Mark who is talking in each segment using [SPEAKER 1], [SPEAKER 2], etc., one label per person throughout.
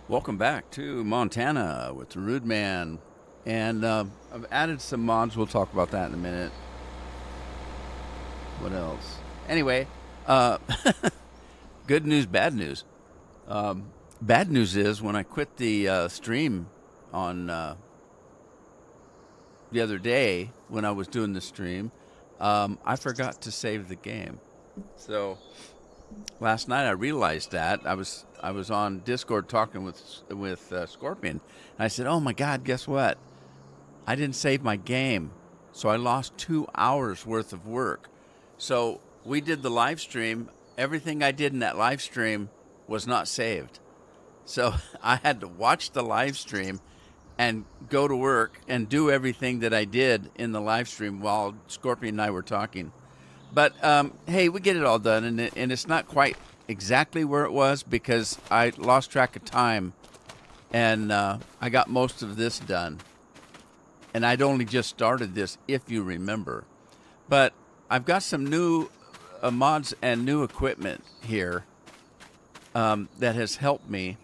[SPEAKER 1] Welcome back to Montana with the Rude Man. And I've added some mods. We'll talk about that in a minute. What else? Anyway, uh, good news, bad news. Bad news is when I quit the stream on the other day when I was doing the stream, I forgot to save the game. So last night I realized that I was on Discord talking with Scorpion, and I said, "Oh my God, guess what? I didn't save my game, so I lost 2 hours worth of work." So we did the live stream. Everything I did in that live stream was not saved. So I had to watch the live stream and go to work and do everything that I did in the live stream while Scorpion and I were talking. But hey, we get it all done, and it's not quite exactly where it was because I lost track of time, and I got most of this done. And I'd only just started this, if you remember. But I've got some new mods and new equipment here that has helped me.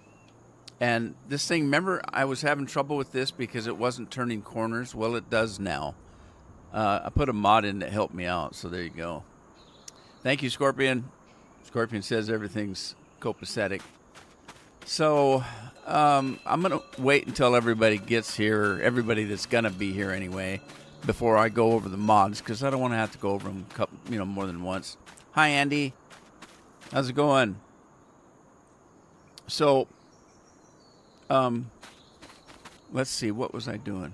[SPEAKER 1] And this thing, remember, I was having trouble with this because it wasn't turning corners. Well, it does now. I put a mod in that helped me out, so there you go. Thank you, Scorpion. Scorpion says everything's copacetic. So I'm going to wait until everybody gets here, everybody that's going to be here anyway, before I go over the mods, because I don't want to have to go over them more than once. Hi, Andy. How's it going? So, let's see. What was I doing?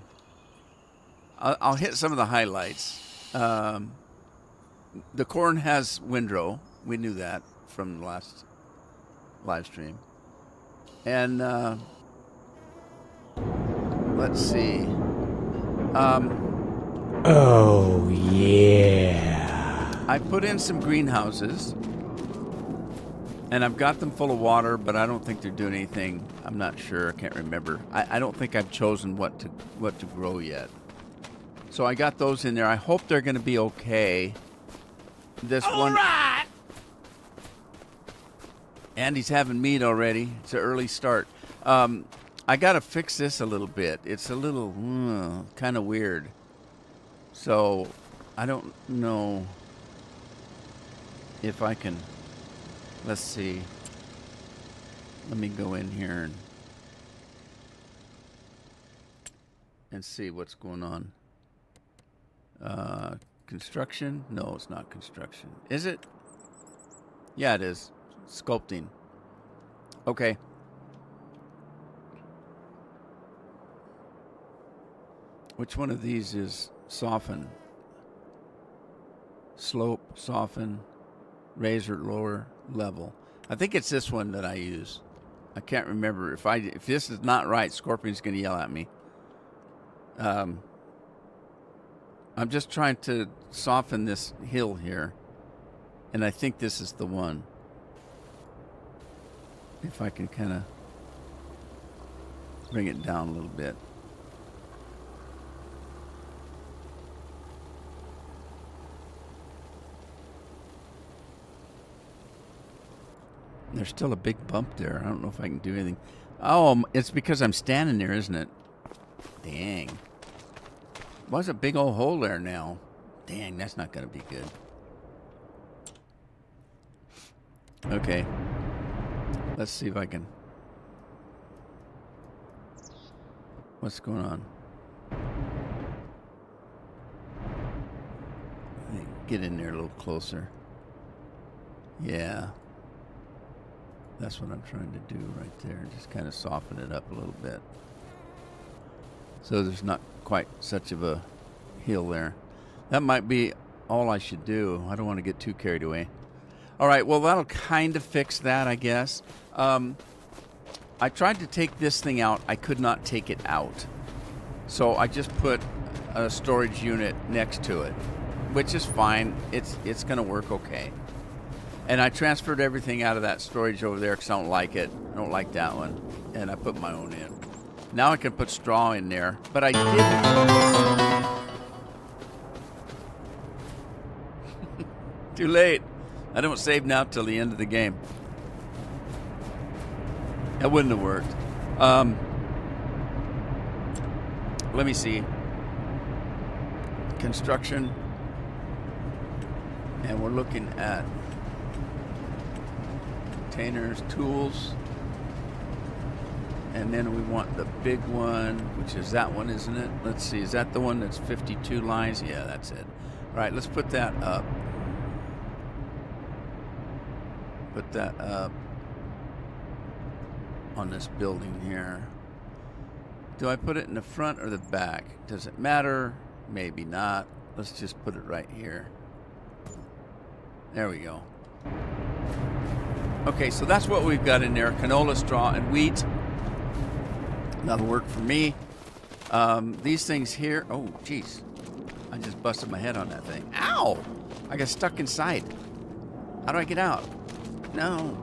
[SPEAKER 1] I'll hit some of the highlights. The corn has windrow. We knew that from the last live stream. And let's see.
[SPEAKER 2] Oh, yeah.
[SPEAKER 1] I put in some greenhouses, and I've got them full of water, but I don't think they're doing anything. I'm not sure. I can't remember. I don't think I've chosen what to grow yet. So I got those in there. I hope they're going to be okay. This
[SPEAKER 2] All
[SPEAKER 1] one.
[SPEAKER 2] right.
[SPEAKER 1] Andy's having meat already. It's an early start. I got to fix this a little bit. It's a little kind of weird. So I don't know if I can. Let's see. Let me go in here and see what's going on. Construction? No, it's not construction. Is it? Yeah, it is. Sculpting. Okay. Which one of these is soften? Slope, soften, razor, lower, level. I think it's this one that I use. I can't remember. If this is not right, Scorpion's going to yell at me. I'm just trying to soften this hill here, and I think this is the one. If I can kind of bring it down a little bit. There's still a big bump there. I don't know if I can do anything. Oh, it's because I'm standing there, isn't it? Dang. Why's a big old hole there now? Dang, that's not going to be good. Okay. Let's see if I can. What's going on? Get in there a little closer. Yeah. That's what I'm trying to do right there. Just kind of soften it up a little bit. So there's not quite such of a hill there. That might be all I should do. I don't want to get too carried away. All right, well, that'll kind of fix that, I guess. I tried to take this thing out. I could not take it out. So I just put a storage unit next to it, which is fine. It's going to work okay. And I transferred everything out of that storage over there because I don't like it. I don't like that one. And I put my own in. Now I can put straw in there. But I didn't. Too late. I don't save now till the end of the game. That wouldn't have worked. Let me see. Construction. And we're looking at containers, tools. And then we want the big one, which is that one, isn't it? Let's see. Is that the one that's 52 lines? Yeah, that's it. All right, let's put that up. Put that up on this building here. Do I put it in the front or the back? Does it matter? Maybe not. Let's just put it right here. There we go. Okay, so that's what we've got in there. Canola, straw, and wheat. That'll work for me. These things here. Oh, geez. I just busted my head on that thing. Ow! I got stuck inside. How do I get out? No.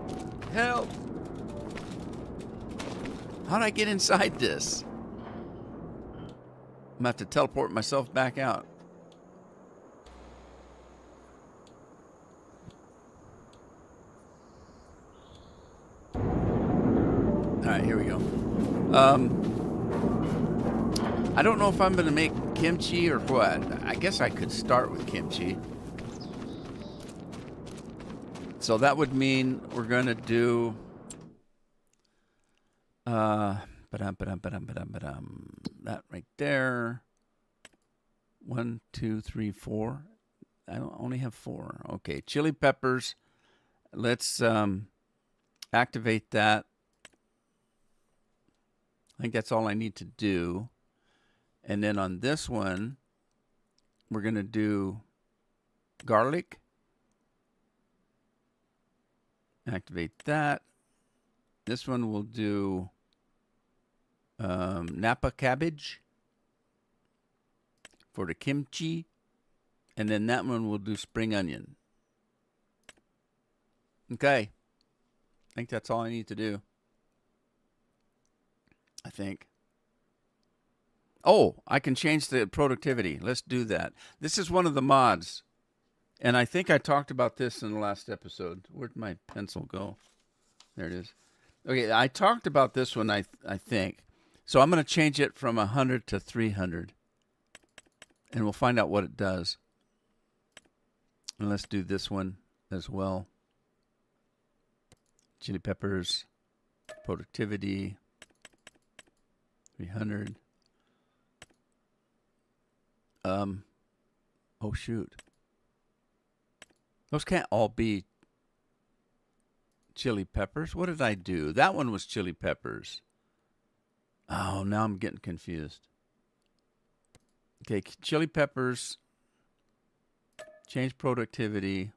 [SPEAKER 1] Help! How do I get inside this? I'm about to teleport myself back out. Alright, here we go. I don't know if I'm going to make kimchi or what. I guess I could start with kimchi. So that would mean we're going to do... that right there. 1, 2, 3, 4. I only have 4. Okay, chili peppers. Let's activate that. I think that's all I need to do. And then on this one, we're going to do garlic. Activate that. This one will do Napa cabbage for the kimchi. And then that one will do spring onion. Okay. I think that's all I need to do. I think. Oh, I can change the productivity. Let's do that. This is one of the mods. And I think I talked about this in the last episode. Where'd my pencil go? There it is. Okay, I talked about this one, I think. So I'm going to change it from 100 to 300. And we'll find out what it does. And let's do this one as well. Chili peppers, productivity, 300. Oh shoot. Those can't all be chili peppers. What did I do? That one was chili peppers. Oh, now I'm getting confused. Okay, chili peppers. Change productivity.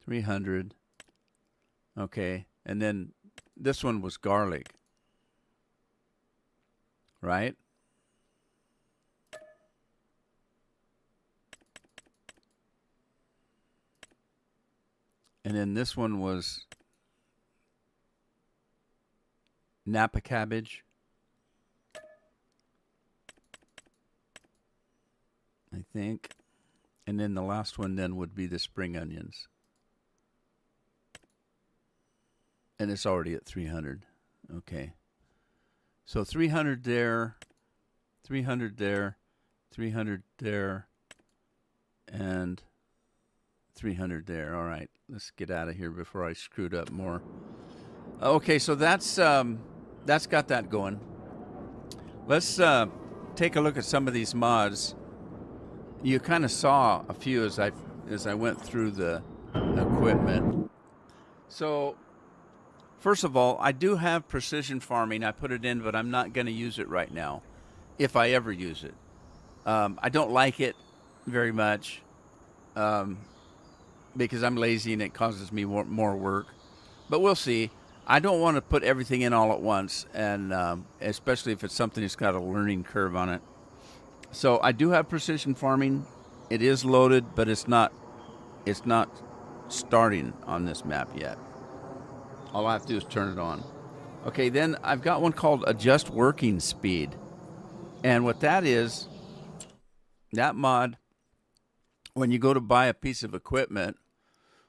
[SPEAKER 1] 300. Okay, and then this one was garlic. Right? And then this one was Napa cabbage. I think. And then the last one then would be the spring onions. And it's already at 300. Okay. So 300 there, 300 there, 300 there, and 300 there. All right, let's get out of here before I screwed up more. Okay, so that's got that going. Let's take a look at some of these mods. You kind of saw a few as I went through the equipment. So first of all, I do have precision farming. I put it in, but I'm not going to use it right now, if I ever use it. I don't like it very much because I'm lazy and it causes me more work. But we'll see. I don't want to put everything in all at once, and especially if it's something that's got a learning curve on it. So I do have precision farming. It is loaded, but it's not starting on this map yet. All I have to do is turn it on. Okay, then I've got one called Adjust Working Speed. And what that is, that mod, when you go to buy a piece of equipment,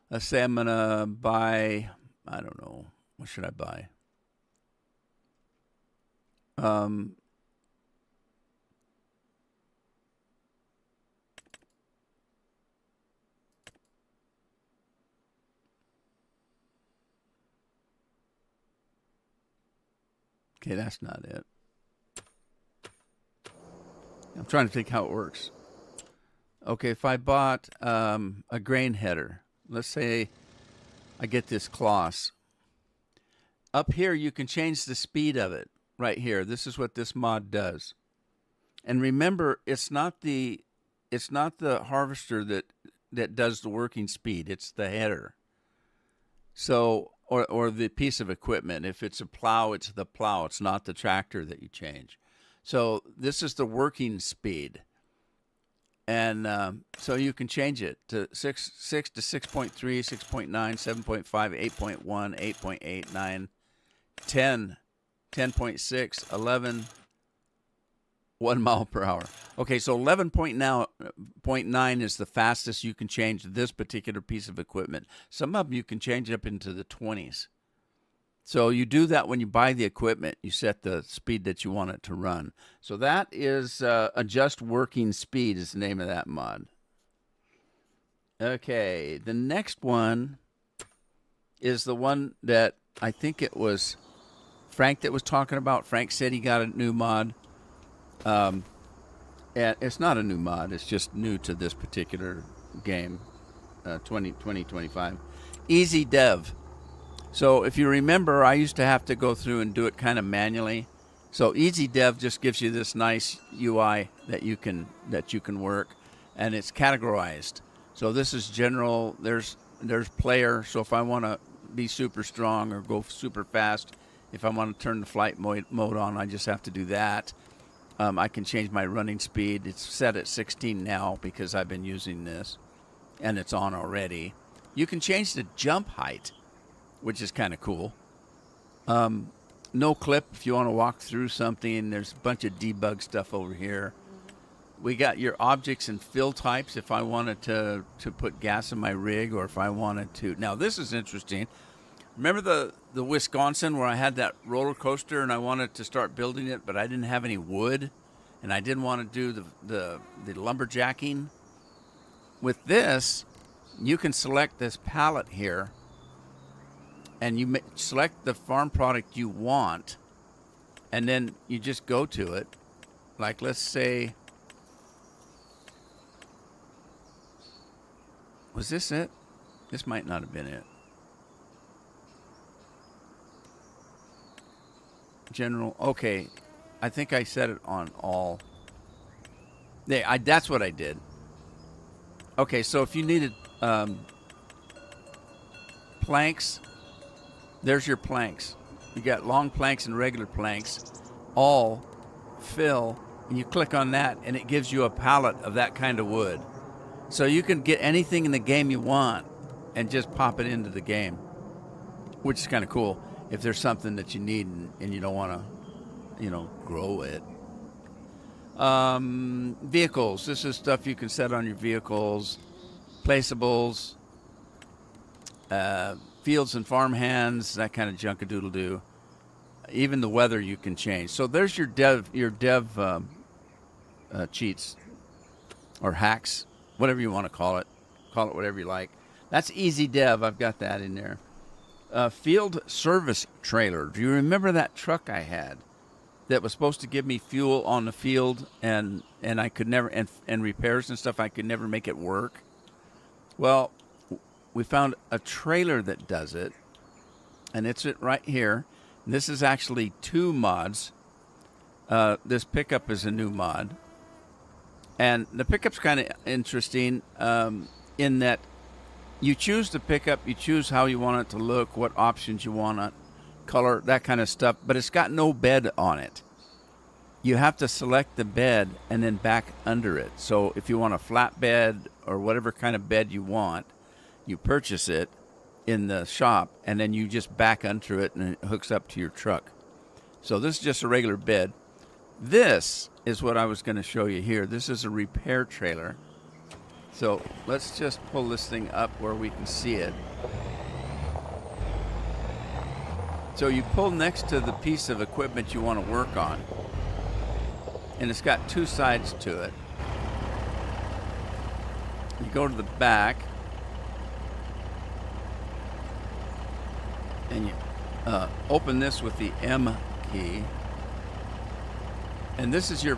[SPEAKER 1] let's say I'm going to buy, I don't know, what should I buy? Um, okay, that's not it. I'm trying to think how it works. Okay, if I bought a grain header, let's say I get this Kloss. Up here, you can change the speed of it right here. This is what this mod does. And remember, it's not the harvester that does the working speed. It's the header. So, or the piece of equipment. If it's a plow, it's the plow. It's not the tractor that you change. So this is the working speed. And so you can change it to 6 to 6.3, 6.9, 7.5, 8.1, 8.8, 9, 10, 10.6, 11, 1 mile per hour. Okay, so 11.9 is the fastest you can change this particular piece of equipment. Some of them you can change up into the 20s. So you do that when you buy the equipment. You set the speed that you want it to run. So that is adjust working speed is the name of that mod. Okay, the next one is the one that I think it was Frank that was talking about. Frank said he got a new mod. And it's not a new mod. It's just new to this particular game, 2025. Easy Dev. So if you remember, I used to have to go through and do it kind of manually. So Easy Dev just gives you this nice UI that you can work, and it's categorized. So this is general. There's player. So if I want to be super strong or go super fast, if I want to turn the flight mode on, I just have to do that. I can change my running speed. It's set at 16 now because I've been using this, and it's on already. You can change the jump height, which is kind of cool. No clip if you want to walk through something. There's a bunch of debug stuff over here. We got your objects and fill types if I wanted to put gas in my rig, or if I wanted to. Now, this is interesting. Remember the Wisconsin where I had that roller coaster and I wanted to start building it, but I didn't have any wood, and I didn't want to do the lumberjacking? With this, you can select this palette here, and you select the farm product you want, and then you just go to it. Like, let's say, was this it? This might not have been it. General, okay. I think I set it on all. That's what I did. Okay, so if you needed planks, there's your planks. You got long planks and regular planks, all fill, and you click on that, and it gives you a palette of that kind of wood. So you can get anything in the game you want and just pop it into the game, which is kind of cool if there's something that you need and you don't want to, grow it. Vehicles. This is stuff you can set on your vehicles. Placeables. Fields and farm hands, that kind of junk-a-doodle-doo. Even the weather you can change. So there's your dev cheats or hacks, whatever you want to call it. Call it whatever you like. That's Easy Dev. I've got that in there. Field service trailer. Do you remember that truck I had that was supposed to give me fuel on the field, and I could never, and repairs and stuff, I could never make it work? Well, we found a trailer that does it, and it's it right here. And this is actually 2 mods. This pickup is a new mod. And the pickup's kind of interesting in that you choose the pickup, you choose how you want it to look, what options you want it, color, that kind of stuff, but it's got no bed on it. You have to select the bed and then back under it. So if you want a flat bed or whatever kind of bed you want, you purchase it in the shop, and then you just back under it and it hooks up to your truck. So this is just a regular bed. This is what I was going to show you here. This is a repair trailer. So let's just pull this thing up where we can see it. So you pull next to the piece of equipment you want to work on, and it's got two sides to it. You go to the back, and you open this with the M key, and this is your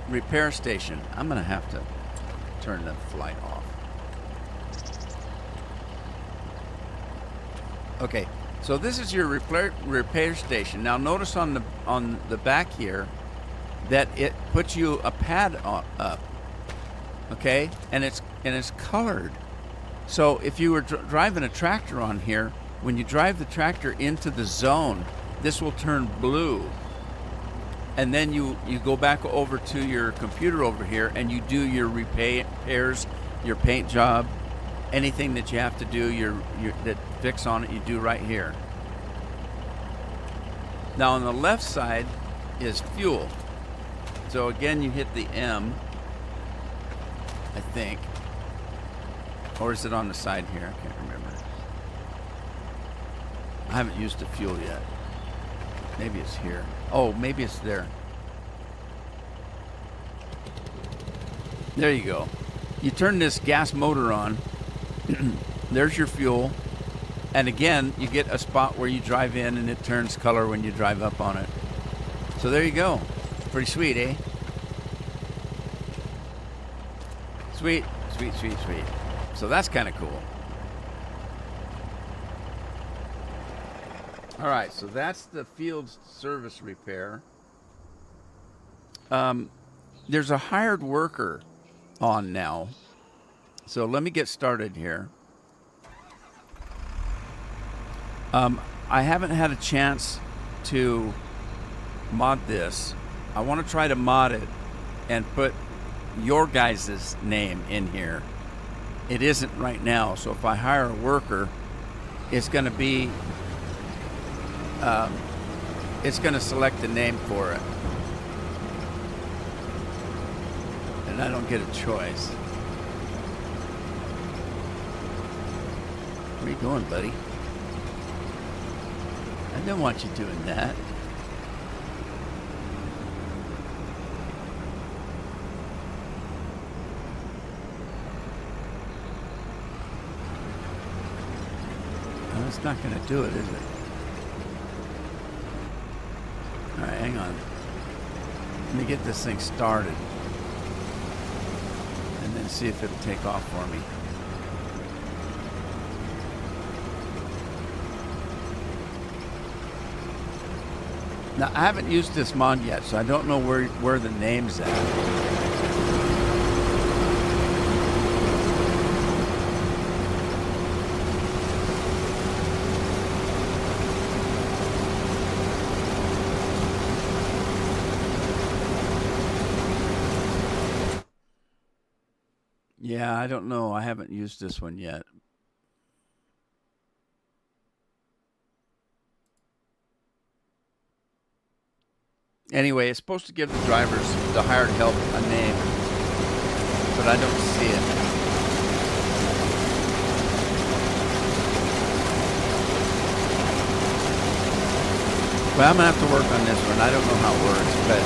[SPEAKER 1] repair station. I'm going to have to turn the flight off. Okay, so this is your repair station. Now notice on the back here that it puts you a pad up. Okay, and it's colored. So if you were driving a tractor on here, when you drive the tractor into the zone, this will turn blue. And then you go back over to your computer over here and you do your repairs, your paint job, anything that you have to do, that fix on it, you do right here. Now on the left side is fuel. So again, you hit the M, I think. Or is it on the side here? I can't remember. I haven't used the fuel yet. Maybe it's here. Oh, maybe it's there. There you go. You turn this gas motor on. There's your fuel. And again, you get a spot where you drive in and it turns color when you drive up on it. So there you go. Pretty sweet, eh? Sweet, sweet, sweet, sweet. So that's kind of cool. All right, so that's the field service repair. There's a hired worker on now. So let me get started here. I haven't had a chance to mod this. I want to try to mod it and put your guys' name in here. It isn't right now, so if I hire a worker, it's going to be it's going to select the name for it, and I don't get a choice. Where are you going, buddy? I don't want you doing that. No, it's not going to do it, is it? All right, hang on. Let me get this thing started and then see if it'll take off for me. Now, I haven't used this mod yet, so I don't know where the name's at. Yeah, I don't know. I haven't used this one yet. Anyway, it's supposed to give the drivers, the hired help, a name, but I don't see it. Well, I'm going to have to work on this one. I don't know how it works, but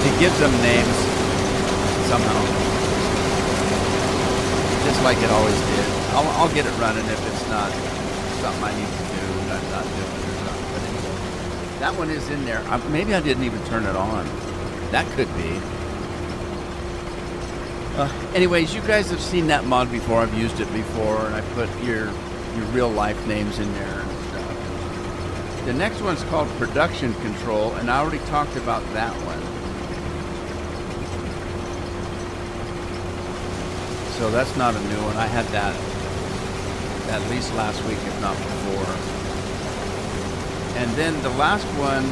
[SPEAKER 1] it gives them names somehow. Just like it always did. I'll get it running if it's not something I need to do and I'm not doing it or something. But anyway, that one is in there. Maybe I didn't even turn it on. That could be. Anyways, you guys have seen that mod before. I've used it before, and I put your real life names in there and stuff. The next one's called Production Control, and I already talked about that one. So that's not a new one. I had that at least last week, if not before. And then the last one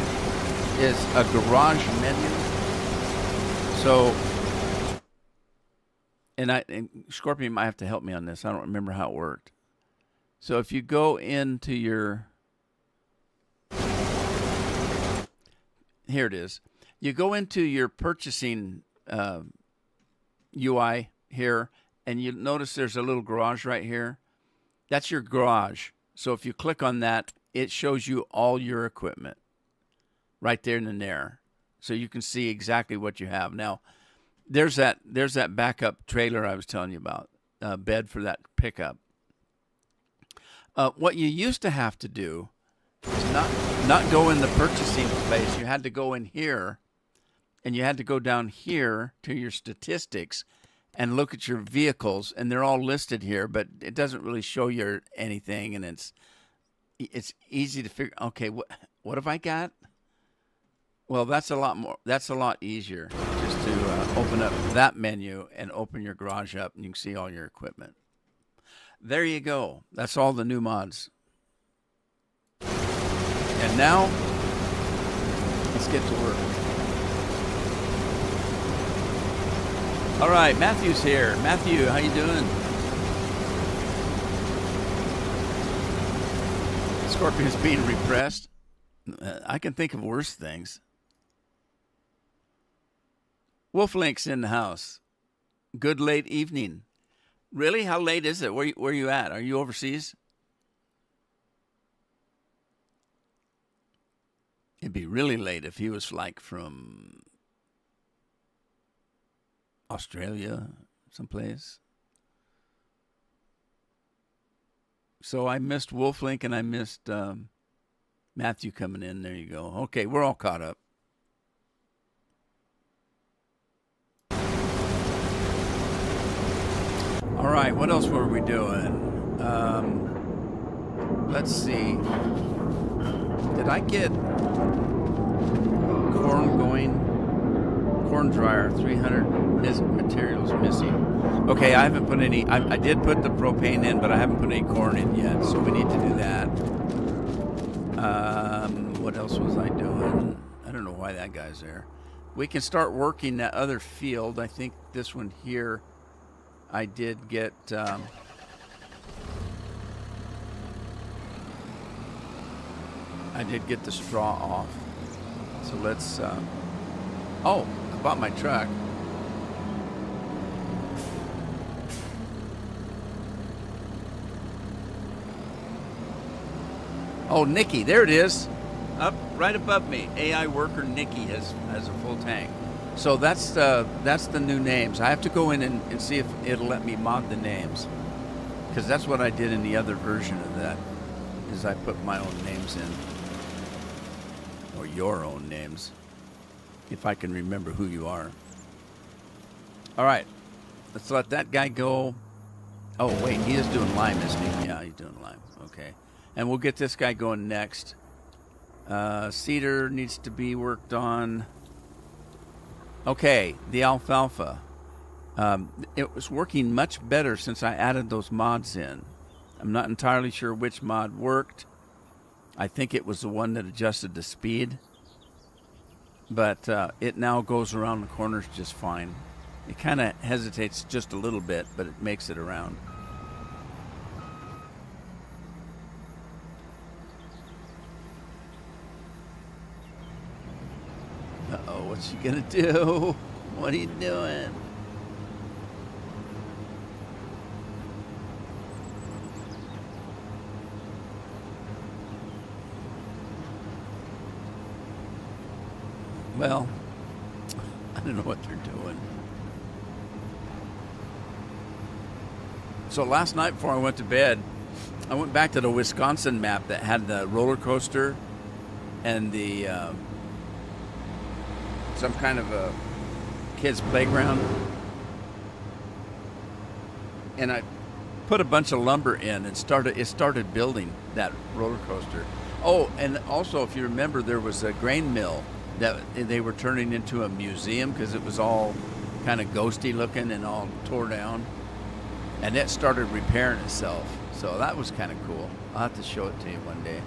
[SPEAKER 1] is a garage menu. So, and Scorpion might have to help me on this. I don't remember how it worked. So if you go into your, here it is. You go into your purchasing UI here, and you notice there's a little garage right here. That's your garage. So if you click on that, it shows you all your equipment right there and there. So you can see exactly what you have. Now, there's that backup trailer I was telling you about, bed for that pickup. What you used to have to do is not go in the purchasing place. You had to go in here, and you had to go down here to your statistics and look at your vehicles, and they're all listed here, but it doesn't really show you anything, and it's easy to figure. Okay, what have I got? Well, that's a lot easier just to open up that menu and open your garage up, and you can see all your equipment. There you go. That's all the new mods. And now, let's get to work. All right, Matthew's here. Matthew, how you doing? Scorpion's being repressed. I can think of worse things. Wolflink's in the house. Good late evening. Really? How late is it? Where you at? Are you overseas? It'd be really late if he was like from Australia, someplace. So I missed Wolflink and I missed Matthew coming in. There you go. Okay, we're all caught up. All right, what else were we doing? Let's see. Did I get corn going? Corn dryer, 300 materials missing. Okay, I haven't put any. I did put the propane in, but I haven't put any corn in yet, so we need to do that. What else was I doing? I don't know why that guy's there. We can start working that other field. I think this one here, I did get. I did get the straw off. So let's. Oh, I bought my truck. Oh, Nikki, there it is. Up right above me. AI worker Nikki has a full tank. So that's the new names. I have to go in and see if it'll let me mod the names. Because that's what I did in the other version of that, is I put my own names in. Or your own names. If I can remember who you are. All right. Let's let that guy go. Oh, wait. He is doing lime, isn't he? Yeah, he's doing lime. Okay. And we'll get this guy going next. Cedar needs to be worked on. Okay, the alfalfa. It was working much better since I added those mods in. I'm not entirely sure which mod worked. I think it was the one that adjusted the speed. But it now goes around the corners just fine. It kind of hesitates just a little bit, but it makes it around. Uh-oh, what's she gonna do? What are you doing? Well, I don't know what they're doing. So last night before I went to bed, I went back to the Wisconsin map that had the roller coaster and the some kind of a kid's playground. And I put a bunch of lumber in and it started building that roller coaster. Oh, and also if you remember, there was a grain mill that they were turning into a museum because it was all kind of ghosty looking and all tore down. And it started repairing itself. So that was kind of cool. I'll have to show it to you one day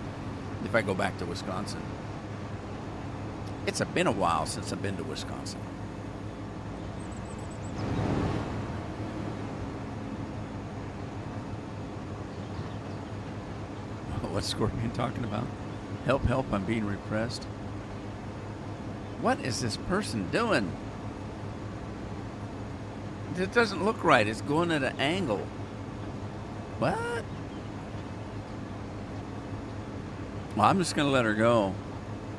[SPEAKER 1] if I go back to Wisconsin. It's been a while since I've been to Wisconsin. What's Scorpion talking about? Help, help, I'm being repressed. What is this person doing? It doesn't look right. It's going at an angle. What? Well, I'm just going to let her go.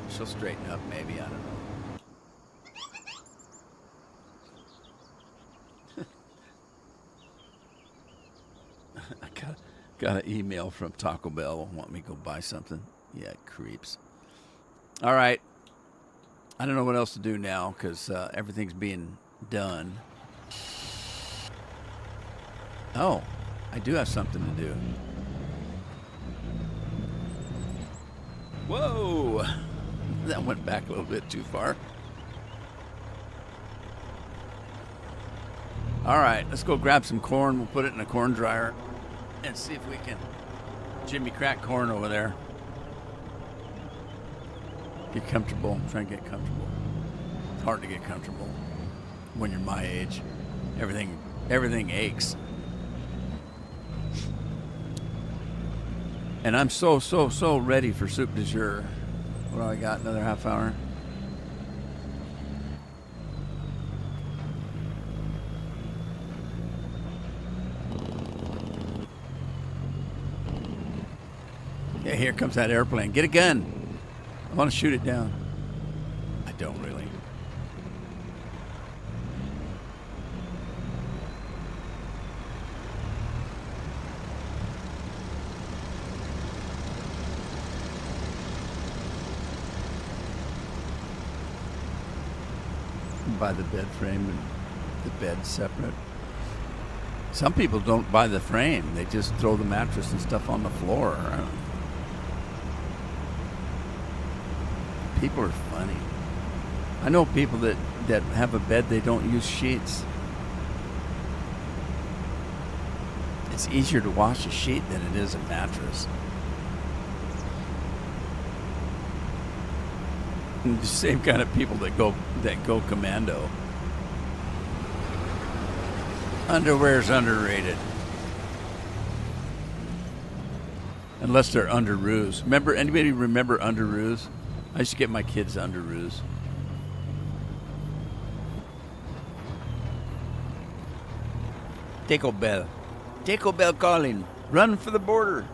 [SPEAKER 1] She'll straighten up maybe. I don't know. I got an email from Taco Bell. Want me to go buy something? Yeah, creeps. All right. I don't know what else to do now because everything's being done. Oh, I do have something to do. Whoa! That went back a little bit too far. All right, let's go grab some corn. We'll put it in a corn dryer and see if we can Jimmy crack corn over there. Get comfortable. Try and get comfortable. It's hard to get comfortable when you're my age. Everything aches. And I'm so ready for soup du jour. What do I got? Another half hour? Yeah, here comes that airplane. Get a gun. I want to shoot it down. I don't really. Buy the bed frame and the bed separate. Some people don't buy the frame. They just throw the mattress and stuff on the floor. I don't know. People are funny. I know people that have a bed, they don't use sheets. It's easier to wash a sheet than it is a mattress. And the same kind of people that go commando. Underwear's underrated. Unless they're underoos. Anybody remember underoos? I used to get my kids underoos. Taco Bell. Taco Bell calling. Run for the border.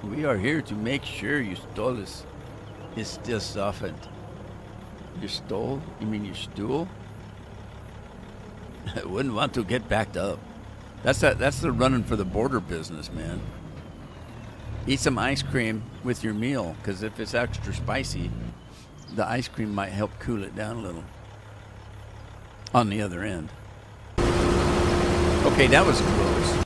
[SPEAKER 1] We are here to make sure your stall is still softened. Your stole? You mean your stool? I wouldn't want to get backed up. That's the running for the border business, man. Eat some ice cream with your meal, because if it's extra spicy, the ice cream might help cool it down a little. On the other end. Okay, that was gross.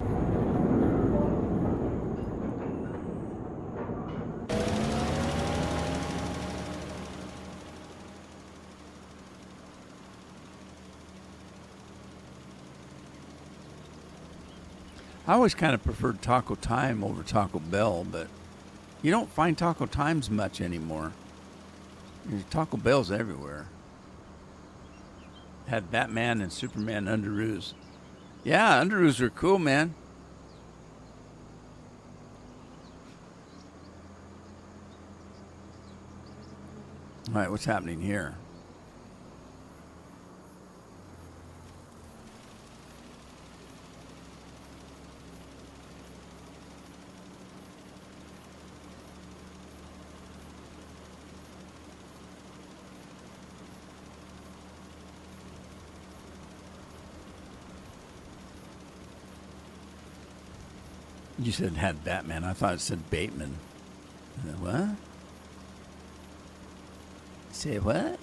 [SPEAKER 1] I always kind of preferred Taco Time over Taco Bell, but you don't find Taco Times much anymore. There's Taco Bell's everywhere. Had Batman and Superman underoos. Yeah, underoos are cool, man. All right, what's happening here? You said had Batman. I thought it said Bateman. What? Say what?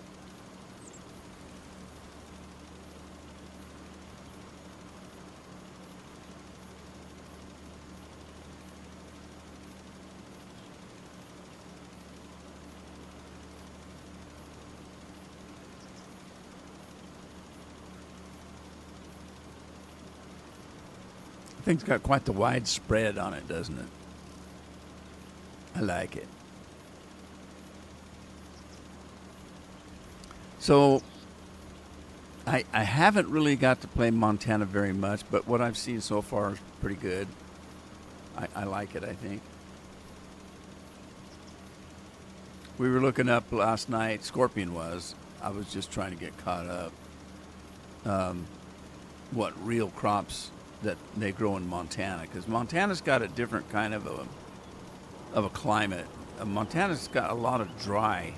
[SPEAKER 1] Thing's got quite the wide spread on it, doesn't it? I like it. So, I haven't really got to play Montana very much, but what I've seen so far is pretty good. I like it, I think. We were looking up last night, Scorpion was. I was just trying to get caught up. What real crops that they grow in Montana, because Montana's got a different kind of a climate Montana's got a lot of dry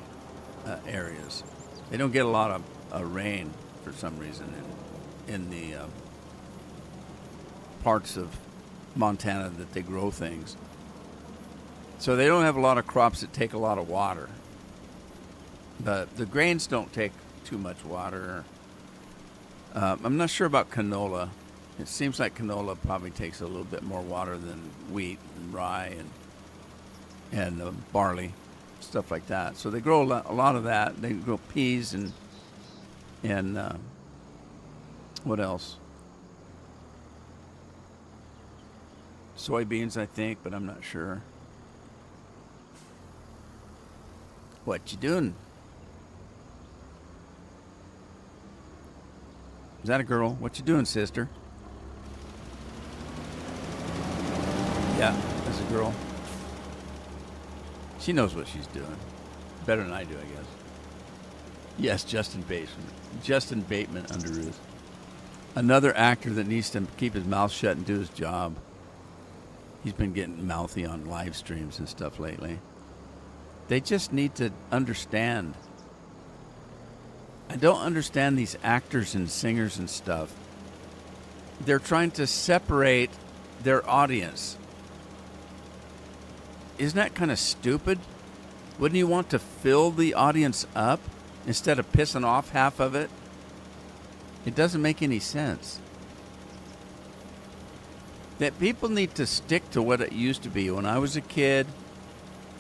[SPEAKER 1] areas. They don't get a lot of rain for some reason in the parts of Montana that they grow things. So they don't have a lot of crops that take a lot of water. But the grains don't take too much water. I'm not sure about canola. It seems like canola probably takes a little bit more water than wheat and rye and barley, stuff like that. So they grow a lot of that. They grow peas and what else? Soybeans, I think, but I'm not sure. What you doing? Is that a girl? What you doing, sister? Yeah, that's a girl. She knows what she's doing. Better than I do, I guess. Yes, Justin Bateman under Ruth. Another actor that needs to keep his mouth shut and do his job. He's been getting mouthy on live streams and stuff lately. They just need to understand. I don't understand these actors and singers and stuff. They're trying to separate their audience. Isn't that kind of stupid? Wouldn't you want to fill the audience up instead of pissing off half of it? It doesn't make any sense. That people need to stick to what it used to be. When I was a kid,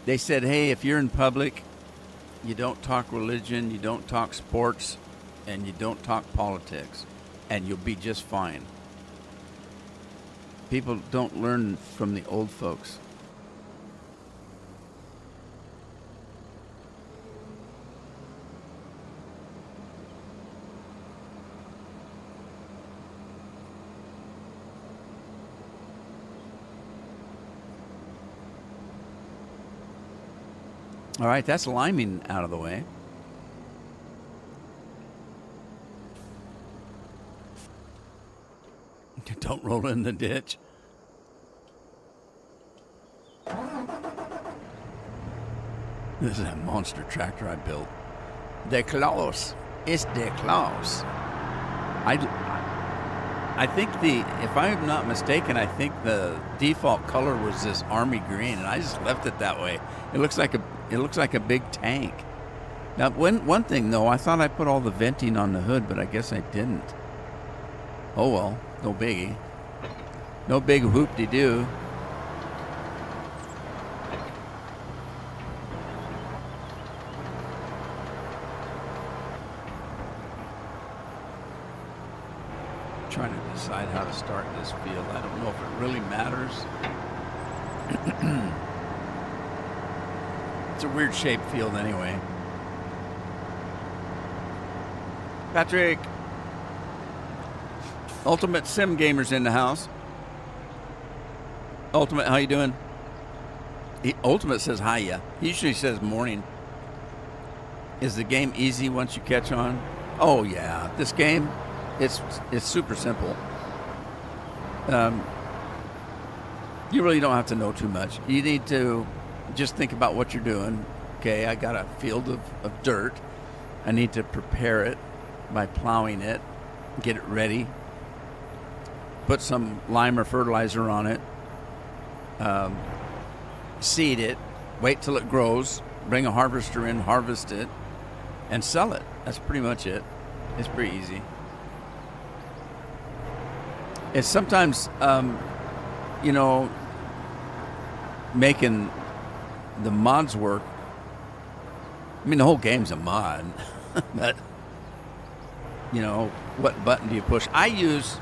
[SPEAKER 1] they said, hey, if you're in public, you don't talk religion, you don't talk sports, and you don't talk politics, and you'll be just fine. People don't learn from the old folks. All right, that's liming out of the way. Don't roll in the ditch. This is a monster tractor I built. They're close. It's their close. I think if I'm not mistaken, I think the default color was this army green, and I just left it that way. It looks like a big tank. Now, one thing though, I thought I put all the venting on the hood, but I guess I didn't. Oh well, no biggie. No big whoop-de-doo. Trying to decide how to start this field. I don't know if it really matters. It's a weird shaped field anyway. Patrick, Ultimate Sim Gamers in the house. Ultimate, how you doing? Ultimate says hiya. He usually says morning. Is the game easy once you catch on? Oh yeah, this game, it's super simple. You really don't have to know too much. You need to just think about what you're doing. Okay, I got a field of dirt. I need to prepare it by plowing it, get it ready, put some lime or fertilizer on it, seed it, wait till it grows, bring a harvester in, harvest it, and sell it. That's pretty much it. It's pretty easy. It's sometimes, making the mods work. I mean, the whole game's a mod, but, what button do you push? I use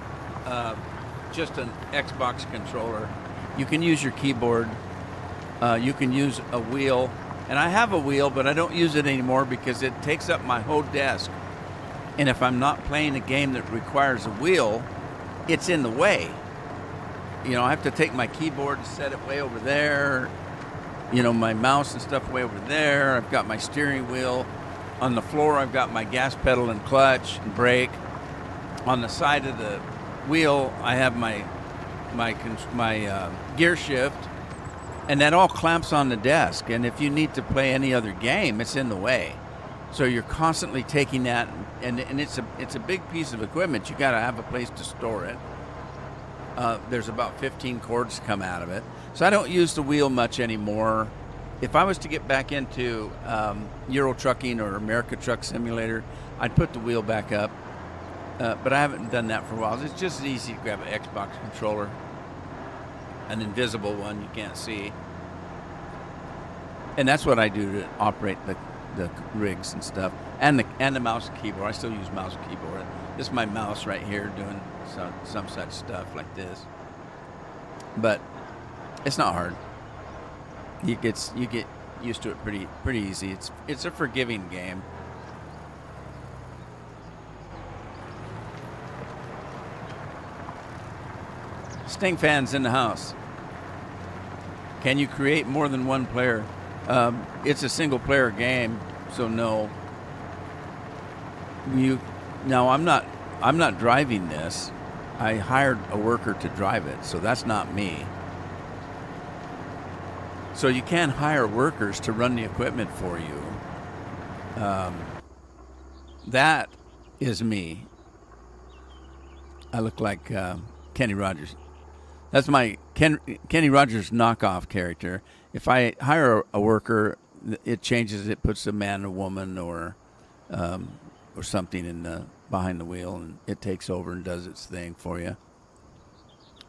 [SPEAKER 1] just an Xbox controller. You can use your keyboard. You can use a wheel. And I have a wheel, but I don't use it anymore because it takes up my whole desk. And if I'm not playing a game that requires a wheel, it's in the way. I have to take my keyboard and set it way over there. My mouse and stuff way over there. I've got my steering wheel. On the floor, I've got my gas pedal and clutch and brake. On the side of the wheel, I have my gear shift. And that all clamps on the desk. And if you need to play any other game, it's in the way. So you're constantly taking that, and it's a big piece of equipment. You got to have a place to store it. There's about 15 cords come out of it. So I don't use the wheel much anymore. If I was to get back into Euro Trucking or America Truck Simulator, I'd put the wheel back up. But I haven't done that for a while. It's just easy to grab an Xbox controller, an invisible one you can't see. And that's what I do to operate the rigs and stuff, and the mouse and keyboard. I still use mouse and keyboard. This is my mouse right here doing some such stuff like this. But it's not hard. You get used to it pretty easy. It's a forgiving game. Sting fans in the house. Can you create more than one player? It's a single player game, so no. Now I'm not driving this. I hired a worker to drive it, so that's not me. So you can hire workers to run the equipment for you. That is me. I look like Kenny Rogers. That's my Kenny Rogers knockoff character. If I hire a worker, it changes. It puts a man, a woman, or something in behind the wheel, and it takes over and does its thing for you.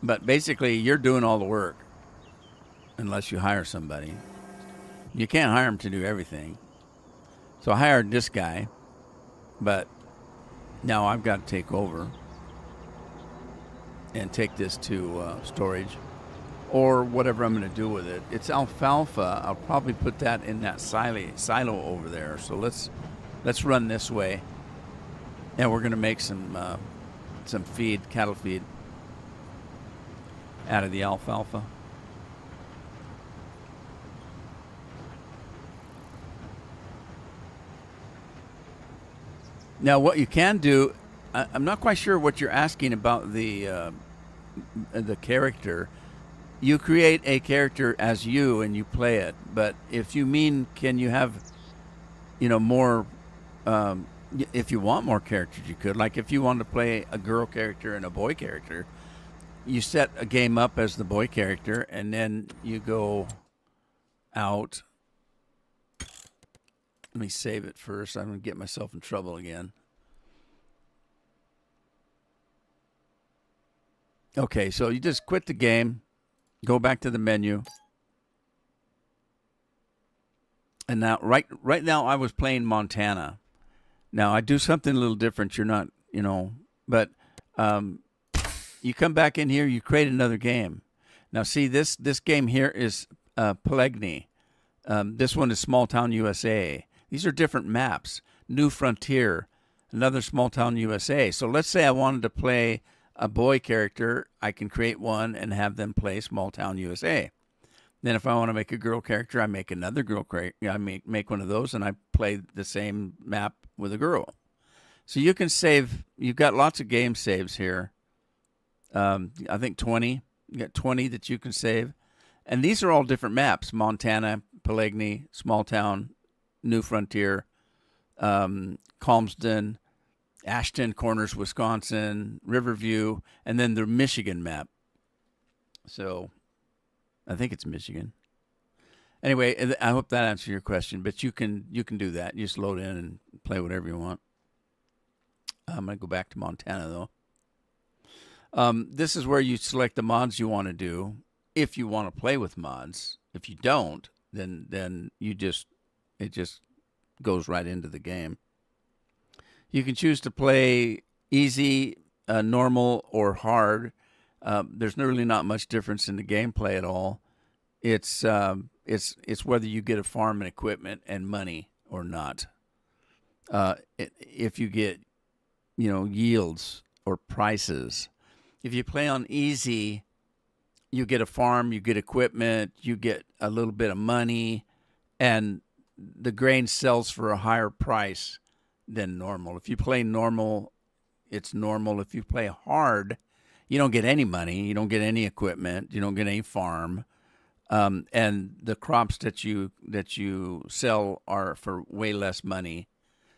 [SPEAKER 1] But basically, you're doing all the work, unless you hire somebody. You can't hire him to do everything. So I hired this guy, but now I've got to take over and take this to storage or whatever I'm going to do with it. It's alfalfa. I'll probably put that in that silo over there. So let's run this way, and we're going to make some feed, cattle feed, out of the alfalfa. Now, what you can do, I'm not quite sure what you're asking about the character. You create a character as you and you play it. But if you mean, can you have, more, if you want more characters, you could. Like if you wanted to play a girl character and a boy character, you set a game up as the boy character, and then you go out. Let me save it first. I'm going to get myself in trouble again. Okay, so you just quit the game, go back to the menu. And now, right now, I was playing Montana. Now, I do something a little different. You're not, but you come back in here, you create another game. Now, see, this game here is Pelegny. This one is Small Town USA. These are different maps. New Frontier, another Small Town USA. So let's say I wanted to play a boy character. I can create one and have them play Small Town USA. Then if I want to make a girl character, I make another girl character. I make one of those, and I play the same map with a girl. So you can save. You've got lots of game saves here. I think 20. You got 20 that you can save. And these are all different maps. Montana, Pelegny, Small Town, New Frontier, Calmsden, Ashton Corners, Wisconsin, Riverview, and then the Michigan map. So I think it's Michigan. Anyway, I hope that answers your question, but you can do that. You just load in and play whatever you want. I'm going to go back to Montana, though. This is where you select the mods you want to do, if you want to play with mods. If you don't, then it just goes right into the game. You can choose to play easy, normal, or hard. There's really not much difference in the gameplay at all. It's whether you get a farm and equipment and money or not. If you get, yields or prices. If you play on easy, you get a farm, you get equipment, you get a little bit of money, and the grain sells for a higher price than normal. If you play normal, it's normal. If you play hard, you don't get any money, you don't get any equipment, you don't get any farm. and the crops that you sell are for way less money.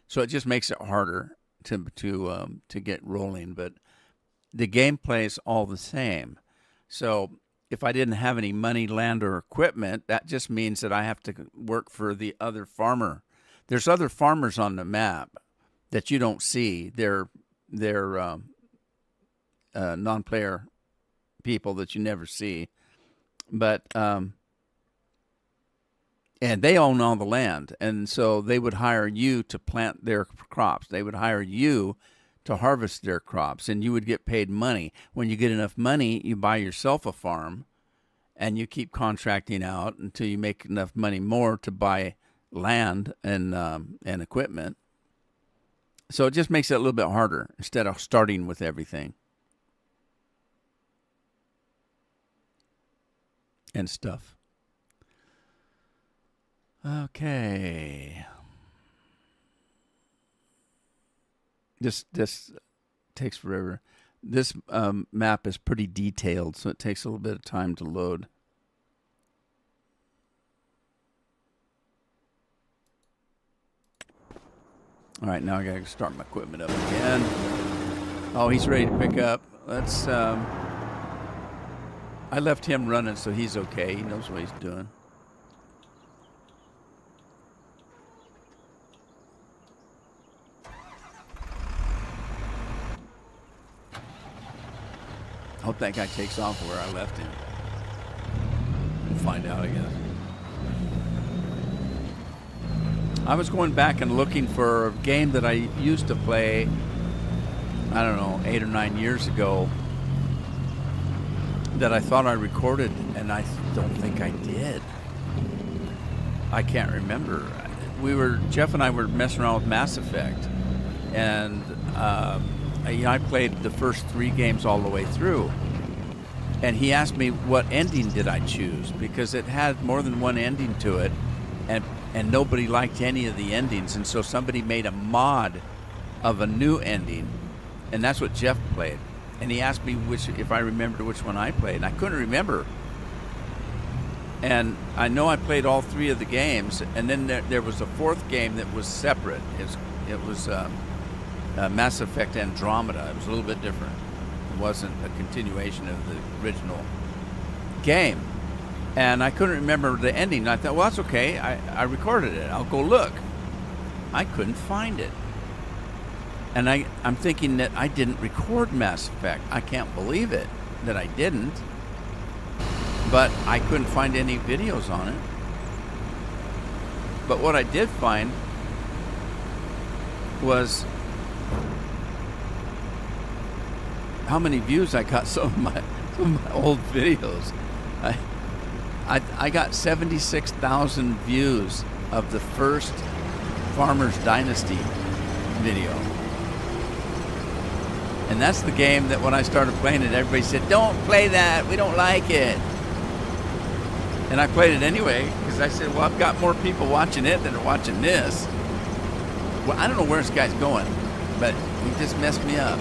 [SPEAKER 1] So it just makes it harder to get rolling. But the gameplay is all the same. So if I didn't have any money, land, or equipment, that just means that I have to work for the other farmer. There's other farmers on the map that you don't see. They're non-player people that you never see, but and they own all the land, and so they would hire you to plant their crops. They would hire you to harvest their crops, and you would get paid money. When you get enough money, you buy yourself a farm, and you keep contracting out until you make enough money more to buy land and equipment. So it just makes it a little bit harder instead of starting with everything and stuff. Okay. This takes forever. This map is pretty detailed, so it takes a little bit of time to load. All right, now I gotta start my equipment up again. Oh, he's ready to pick up. Let's. I left him running, so he's okay. He knows what he's doing. Hope that guy takes off where I left him. We'll find out, I guess. I was going back and looking for a game that I used to play, I don't know, 8 or 9 years ago that I thought I recorded, and I don't think I did. I can't remember. Jeff and I were messing around with Mass Effect, and I played the first 3 games all the way through, and he asked me what ending did I choose, because it had more than one ending to it, and nobody liked any of the endings, and so somebody made a mod of a new ending, and that's what Jeff played. And he asked me if I remembered which one I played, and I couldn't remember. And I know I played all 3 of the games, and then there was a 4th game that was separate. It was Mass Effect Andromeda. It was a little bit different. It wasn't a continuation of the original game. And I couldn't remember the ending. I thought, well, that's okay. I recorded it. I'll go look. I couldn't find it. And I'm thinking that I didn't record Mass Effect. I can't believe it that I didn't. But I couldn't find any videos on it. But what I did find was how many views I got some of my old videos. I got 76,000 views of the first Farmers Dynasty video. And that's the game that when I started playing it, everybody said, don't play that, we don't like it. And I played it anyway, because I said, well, I've got more people watching it than are watching this. Well, I don't know where this guy's going, but he just messed me up.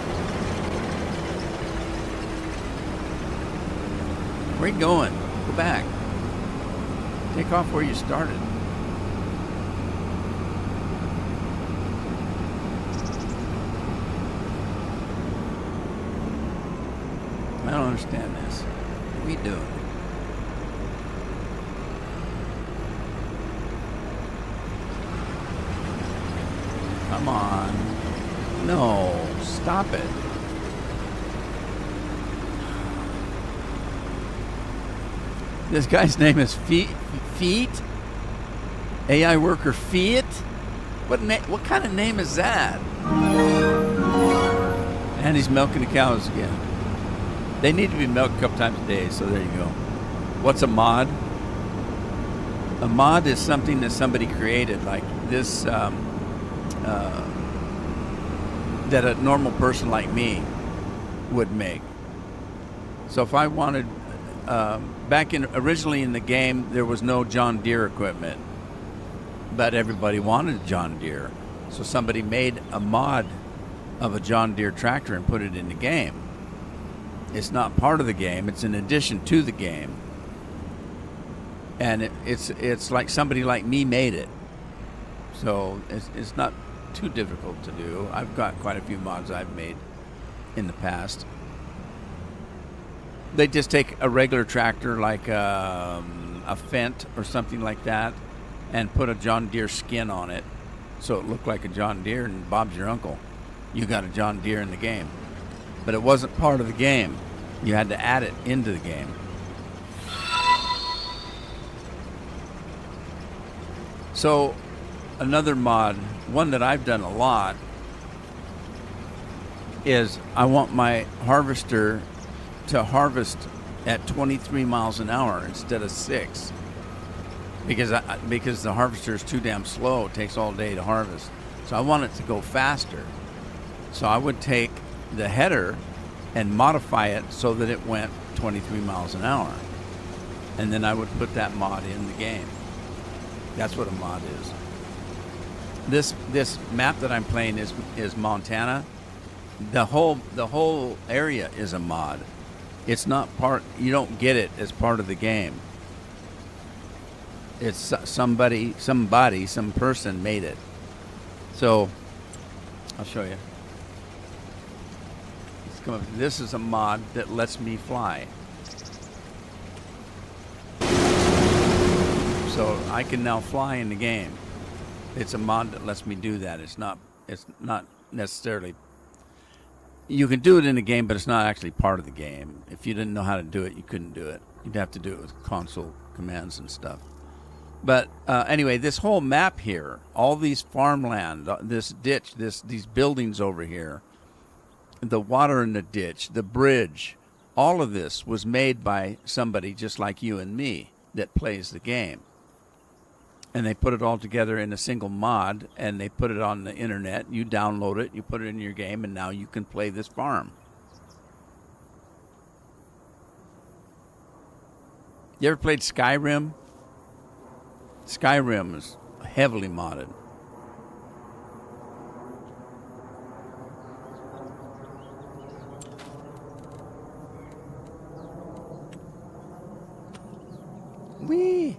[SPEAKER 1] Where are you going? Go back. Take off where you started. I don't understand this. What are we doing? Come on. No, stop it. This guy's name is Feet? AI worker Feet? What kind of name is that? And he's milking the cows again. They need to be milked a couple times a day, so there you go. What's a mod? A mod is something that somebody created, like this, that a normal person like me would make. So if I wanted, originally in the game, there was no John Deere equipment, but everybody wanted John Deere. So somebody made a mod of a John Deere tractor and put it in the game. It's not part of the game, it's an addition to the game. and it's like somebody like me made it. So it's not too difficult to do. I've got quite a few mods I've made in the past. They just take a regular tractor like a Fendt or something like that and put a John Deere skin on it so it looked like a John Deere, and Bob's your uncle. You got a John Deere in the game. But it wasn't part of the game. You had to add it into the game. So another mod, one that I've done a lot, is I want my harvester to harvest at 23 miles an hour instead of 6, because the harvester is too damn slow. It takes all day to harvest. So I want it to go faster. So I would take the header and modify it so that it went 23 miles an hour. And then I would put that mod in the game. That's what a mod is. This map that I'm playing is Montana. The whole area is a mod. It's not part. You don't get it as part of the game. It's some person made it. So I'll show you. Let's come up. This is a mod that lets me fly. So I can now fly in the game. It's a mod that lets me do that. It's not necessarily. You can do it in the game, but it's not actually part of the game. If you didn't know how to do it, you couldn't do it. You'd have to do it with console commands and stuff. But anyway, this whole map here, all these farmland, this ditch, these buildings over here, the water in the ditch, the bridge, all of this was made by somebody just like you and me that plays the game. And they put it all together in a single mod, and they put it on the internet. You download it, you put it in your game, and now you can play this farm. You ever played Skyrim? Skyrim is heavily modded. Whee!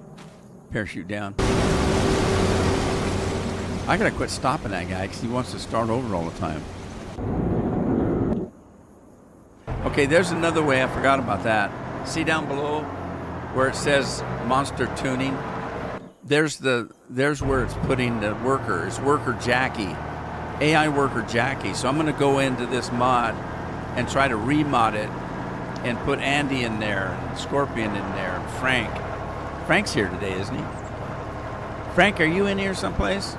[SPEAKER 1] Parachute down. I gotta quit stopping that guy because he wants to start over all the time. Okay, there's another way. I forgot about that. See down below where it says Monster Tuning? There's where it's putting the worker. It's worker Jackie. AI worker Jackie. So I'm gonna go into this mod and try to remod it and put Andy in there, and Scorpion in there, and Frank. Frank's here today, isn't he? Frank, are you in here someplace?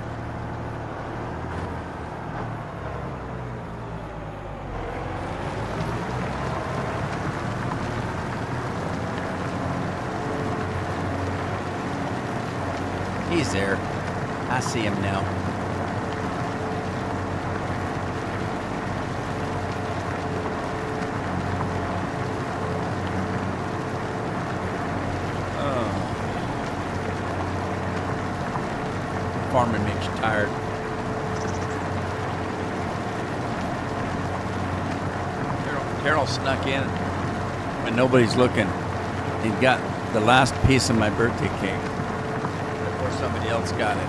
[SPEAKER 1] He's there. I see him now. Farmer makes you tired. Carol snuck in when nobody's looking. He got the last piece of my birthday cake before somebody else got it.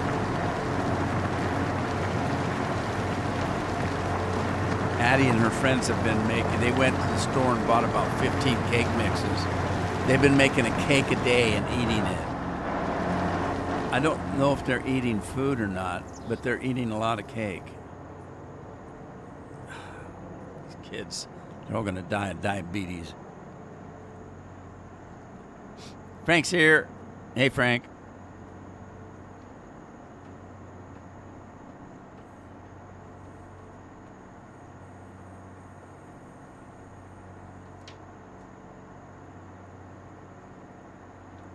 [SPEAKER 1] Addie and her friends have been making, they went to the store and bought about 15 cake mixes. They've been making a cake a day and eating it. I don't know if they're eating food or not, but they're eating a lot of cake. These kids, they're all going to die of diabetes. Frank's here. Hey, Frank.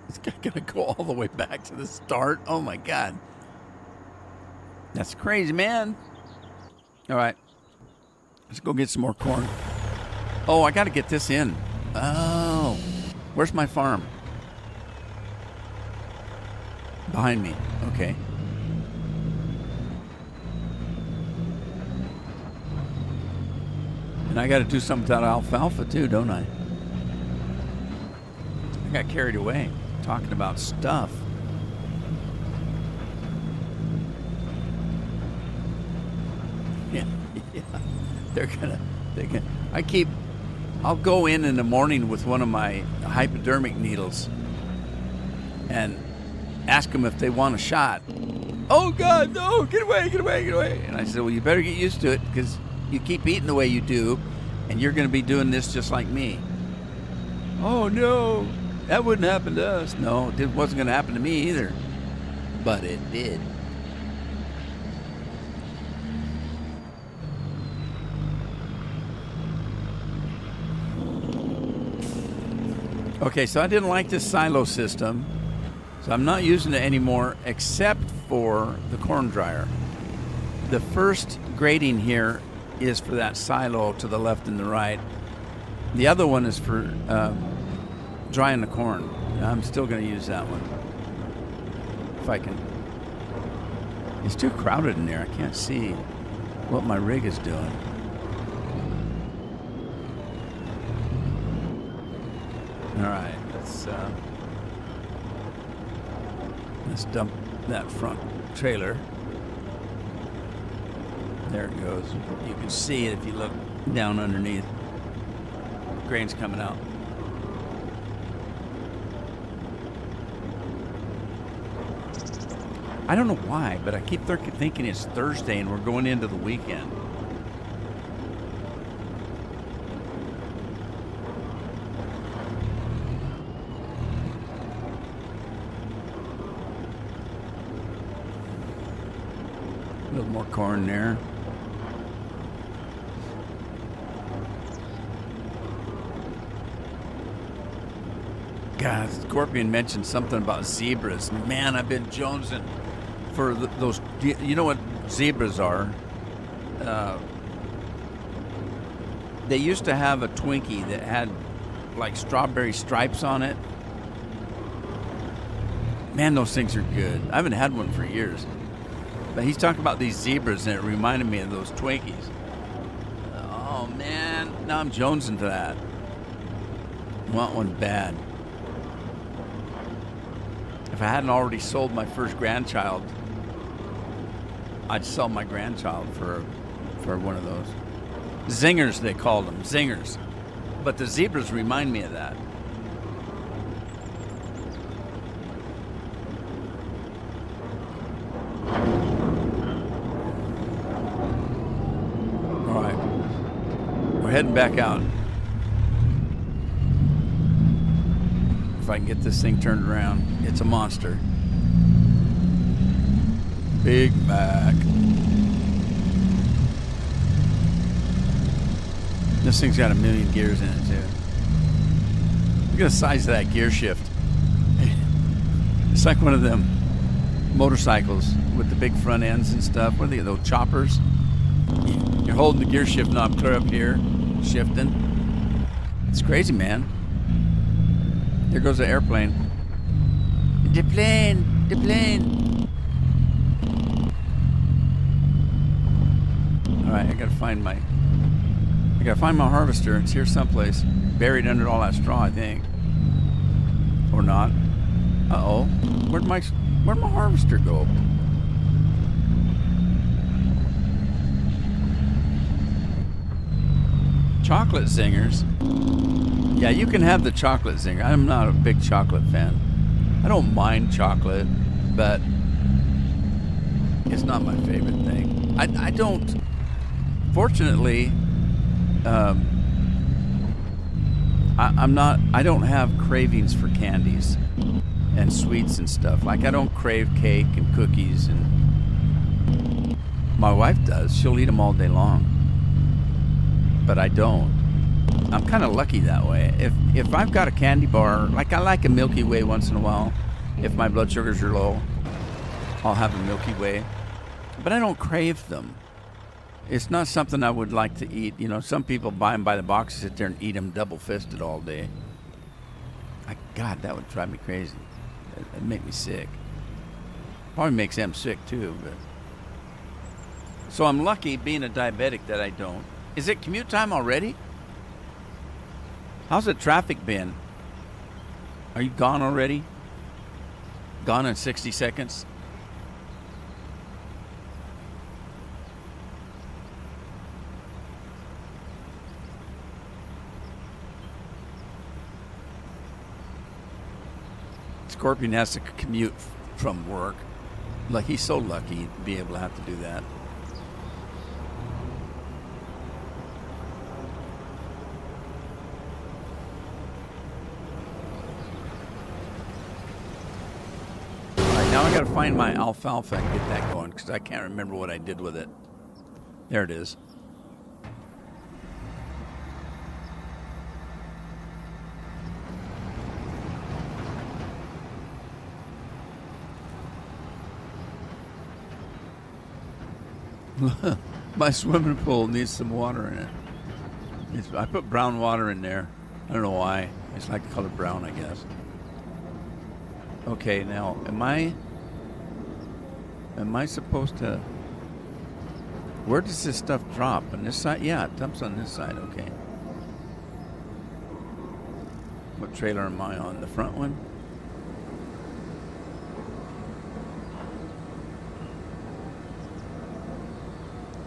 [SPEAKER 1] This guy gonna go all the way back to the start? Oh my God. That's crazy, man. All right. Let's go get some more corn. Oh, I gotta get this in. Oh. Where's my farm? Behind me. Okay. And I gotta do something with that alfalfa too, don't I? I got carried away. talking about stuff. Yeah, yeah. They're gonna. I'll go in the morning with one of my hypodermic needles and ask them if they want a shot. Oh God, no! Get away! Get away! Get away! And I said, well, you better get used to it because you keep eating the way you do, and you're going to be doing this just like me. Oh no, that wouldn't happen to us. No, it wasn't going to happen to me either, but it did. Okay, so I didn't like this silo system, so I'm not using it anymore except for the corn dryer. The first grating here is for that silo to the left and the right. The other one is for drying the corn. I'm still going to use that one if I can. It's too crowded in there. I can't see what my rig is doing. All right, let's dump that front trailer. There it goes. You can see it if you look down underneath. Grain's coming out. I don't know why, but I keep thinking it's Thursday and we're going into the weekend. A little more corn there. God, Scorpion mentioned something about zebras. Man, I've been jonesing for those. You know what zebras are? They used to have a Twinkie that had like strawberry stripes on it. Man, those things are good. I haven't had one for years. But he's talking about these zebras, and it reminded me of those Twinkies. Oh, man. Now I'm jonesing for that. Want one bad. If I hadn't already sold my first grandchild, I'd sell my grandchild for one of those. Zingers, they called them. Zingers. But the zebras remind me of that. We're heading back out. If I can get this thing turned around. It's a monster. Big Mac. This thing's got 1,000,000 gears in it too. Look at the size of that gear shift. It's like one of them motorcycles with the big front ends and stuff. What are they, those choppers? You're holding the gear shift knob clear up here, shifting. It's crazy, man. There goes the airplane. The plane, the plane. All right, I gotta find my harvester. It's here someplace, buried under all that straw, I think, or not. Uh-oh, where'd my harvester go? Chocolate zingers. Yeah, you can have the chocolate zinger. I'm not a big chocolate fan. I don't mind chocolate, but it's not my favorite thing. I don't. Fortunately, I don't have cravings for candies and sweets and stuff. Like, I don't crave cake and cookies, and my wife does. She'll eat them all day long, but I don't. I'm kind of lucky that way. If I've got a candy bar, like I like a Milky Way once in a while. If my blood sugars are low, I'll have a Milky Way, but I don't crave them. It's not something I would like to eat. You know, some people buy them by the box, sit there and eat them double-fisted all day. God, that would drive me crazy. It'd make me sick. Probably makes them sick too. But so I'm lucky, being a diabetic, that I don't. Is it commute time already? How's the traffic been? Are you gone already? Gone in 60 seconds. Scorpion has to commute from work. Like, he's so lucky to be able to have to do that. Alright, now I gotta find my alfalfa and get that going, because I can't remember what I did with it. There it is. My swimming pool needs some water in it. I put brown water in there. I don't know why. It's like the color brown, I guess. Okay, now am I supposed to? Where does this stuff drop? On this side? Yeah, it dumps on this side. Okay. What trailer am I on? The front one?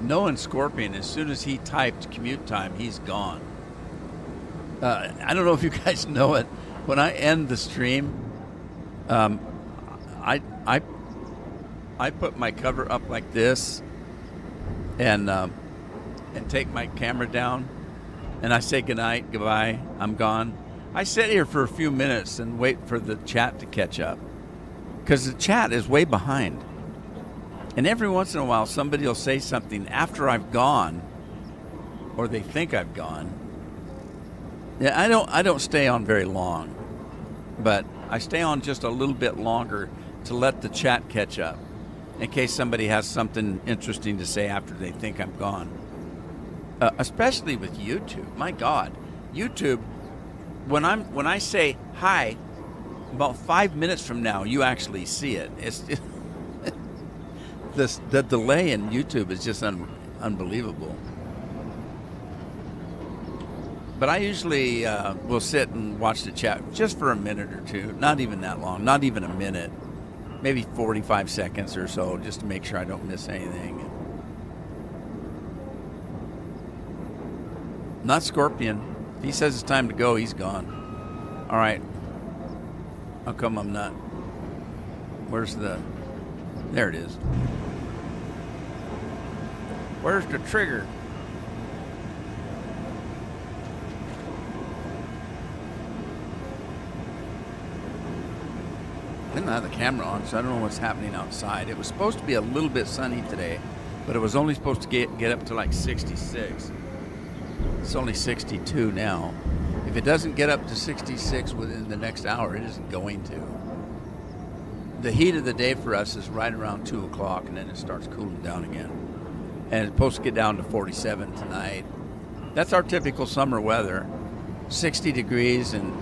[SPEAKER 1] Knowing Scorpion, as soon as he typed commute time, he's gone. I don't know if you guys know it. When I end the stream, I put my cover up like this, and take my camera down, and I say goodnight, goodbye, I'm gone. I sit here for a few minutes and wait for the chat to catch up, because the chat is way behind. And every once in a while, somebody will say something after I've gone, or they think I've gone. Yeah, I don't stay on very long, but I stay on just a little bit longer to let the chat catch up, in case somebody has something interesting to say after they think I'm gone. Especially with YouTube. My God, YouTube. When I say hi, about 5 minutes from now, you actually see it. It's the delay in YouTube is just unbelievable. But I usually will sit and watch the chat just for a minute or two. Not even that long. Not even a minute. Maybe 45 seconds or so, just to make sure I don't miss anything. Not Scorpion. If he says it's time to go, he's gone. All right. How come I'm not? Where's the... There it is. Where's the trigger? I didn't have the camera on, so I don't know what's happening outside. It was supposed to be a little bit sunny today, but it was only supposed to get up to like 66. It's only 62 now. If it doesn't get up to 66 within the next hour, it isn't going to. The heat of the day for us is right around 2 o'clock, and then it starts cooling down again. And it's supposed to get down to 47 tonight. That's our typical summer weather. 60 degrees and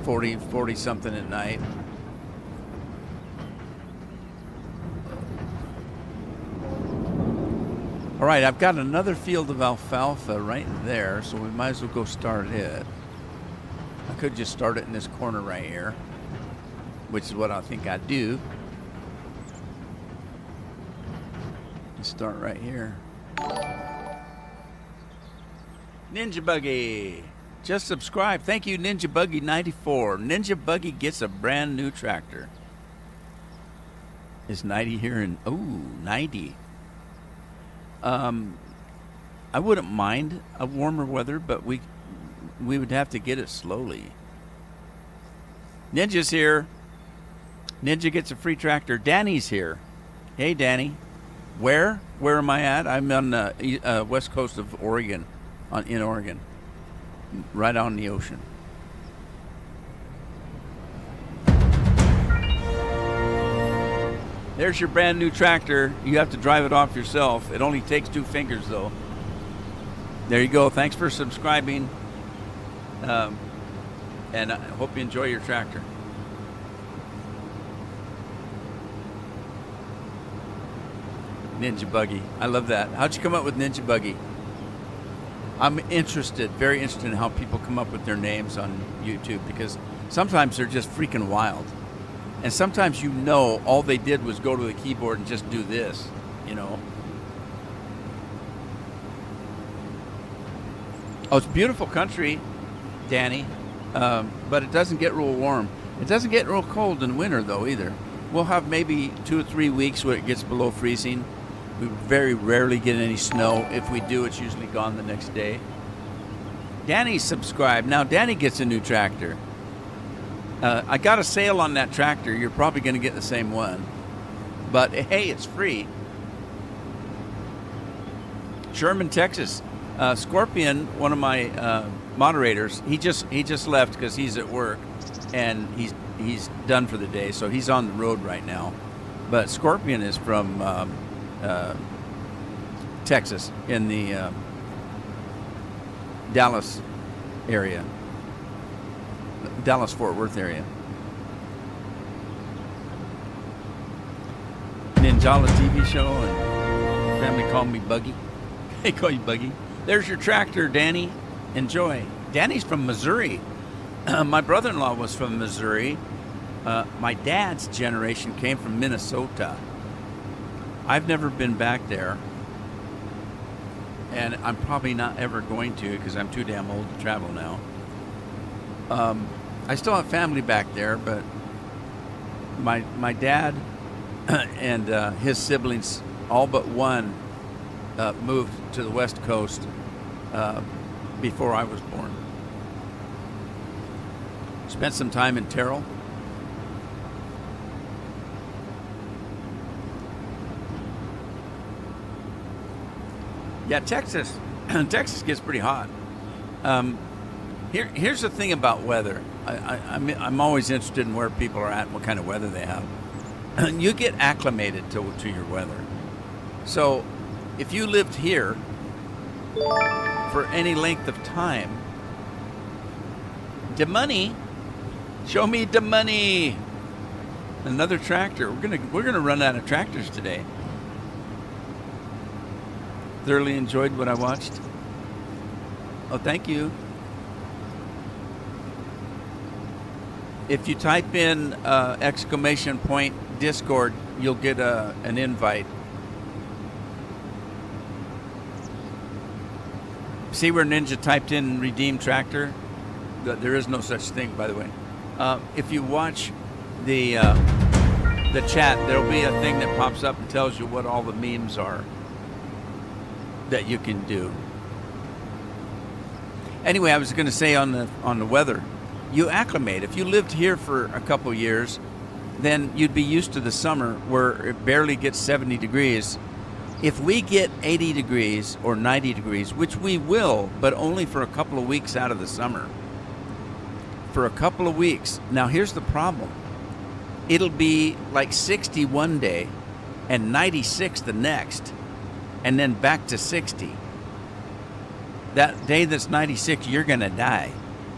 [SPEAKER 1] 40 something at night. All right, I've got another field of alfalfa right there, so we might as well go start it. I could just start it in this corner right here, which is what I think I do. Let's start right here. Ninja Buggy, just subscribe. Thank you, Ninja Buggy 94. Ninja Buggy gets a brand new tractor. Is 90 here in 90? I wouldn't mind a warmer weather, but we would have to get it slowly. Ninja's here. Ninja gets a free tractor. Danny's here. Hey, Danny. Where am I at? I'm on the west coast of Oregon, in Oregon, right on the ocean. There's your brand new tractor. You have to drive it off yourself. It only takes 2 fingers, though. There you go. Thanks for subscribing. And I hope you enjoy your tractor. Ninja Buggy. I love that. How'd you come up with Ninja Buggy? I'm interested, very interested in how people come up with their names on YouTube, because sometimes they're just freaking wild. And sometimes you know all they did was go to the keyboard and just do this, you know. Oh, it's beautiful country, Danny, but it doesn't get real warm. It doesn't get real cold in winter, though, either. We'll have maybe 2 or 3 weeks where it gets below freezing. We very rarely get any snow. If we do, it's usually gone the next day. Danny subscribed. Now, Danny gets a new tractor. I got a sale on that tractor. You're probably going to get the same one. But, hey, it's free. Sherman, Texas. Scorpion, one of my moderators, he just left because he's at work, and he's done for the day, so he's on the road right now. But Scorpion is from Texas, in the Dallas area, Dallas-Fort Worth area. Ninjala TV show, and family call me Buggy. They call you Buggy. There's your tractor, Danny. Enjoy. Danny's from Missouri. My brother-in-law was from Missouri. My dad's generation came from Minnesota. I've never been back there, and I'm probably not ever going to because I'm too damn old to travel now. I still have family back there, but my dad and his siblings, all but one, moved to the West Coast before I was born. Spent some time in Terrell. Yeah, Texas. Texas gets pretty hot. Here's the thing about weather. I'm always interested in where people are at and what kind of weather they have. You get acclimated to your weather. So if you lived here for any length of time, the money, show me the money. Another tractor. We're gonna run out of tractors today. Thoroughly enjoyed what I watched. Oh, thank you. If you type in exclamation point Discord, you'll get an invite. See where Ninja typed in redeem tractor? There is no such thing, by the way. If you watch the chat, there'll be a thing that pops up and tells you what all the memes are that you can do. Anyway, I was going to say on the weather, you acclimate. If you lived here for a couple years, then you'd be used to the summer where it barely gets 70 degrees. If we get 80 degrees or 90 degrees, which we will, but only for a couple of weeks out of the summer, for a couple of weeks. Now, here's the problem. It'll be like 60 one day and 96 the next, and then back to 60. That day that's 96, you're going to die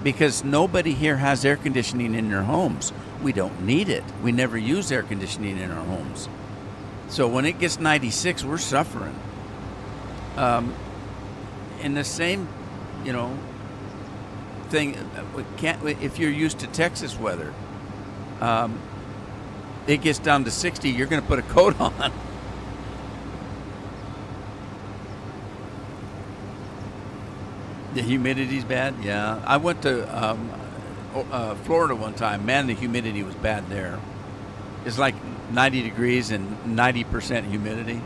[SPEAKER 1] because nobody here has air conditioning in their homes. We don't need it. We never use air conditioning in our homes. So when it gets 96, we're suffering. In the same, thing, if you're used to Texas weather, it gets down to 60, you're going to put a coat on. The humidity's bad? Yeah. I went to Florida one time. Man, the humidity was bad there. It's like 90 degrees and 90% humidity.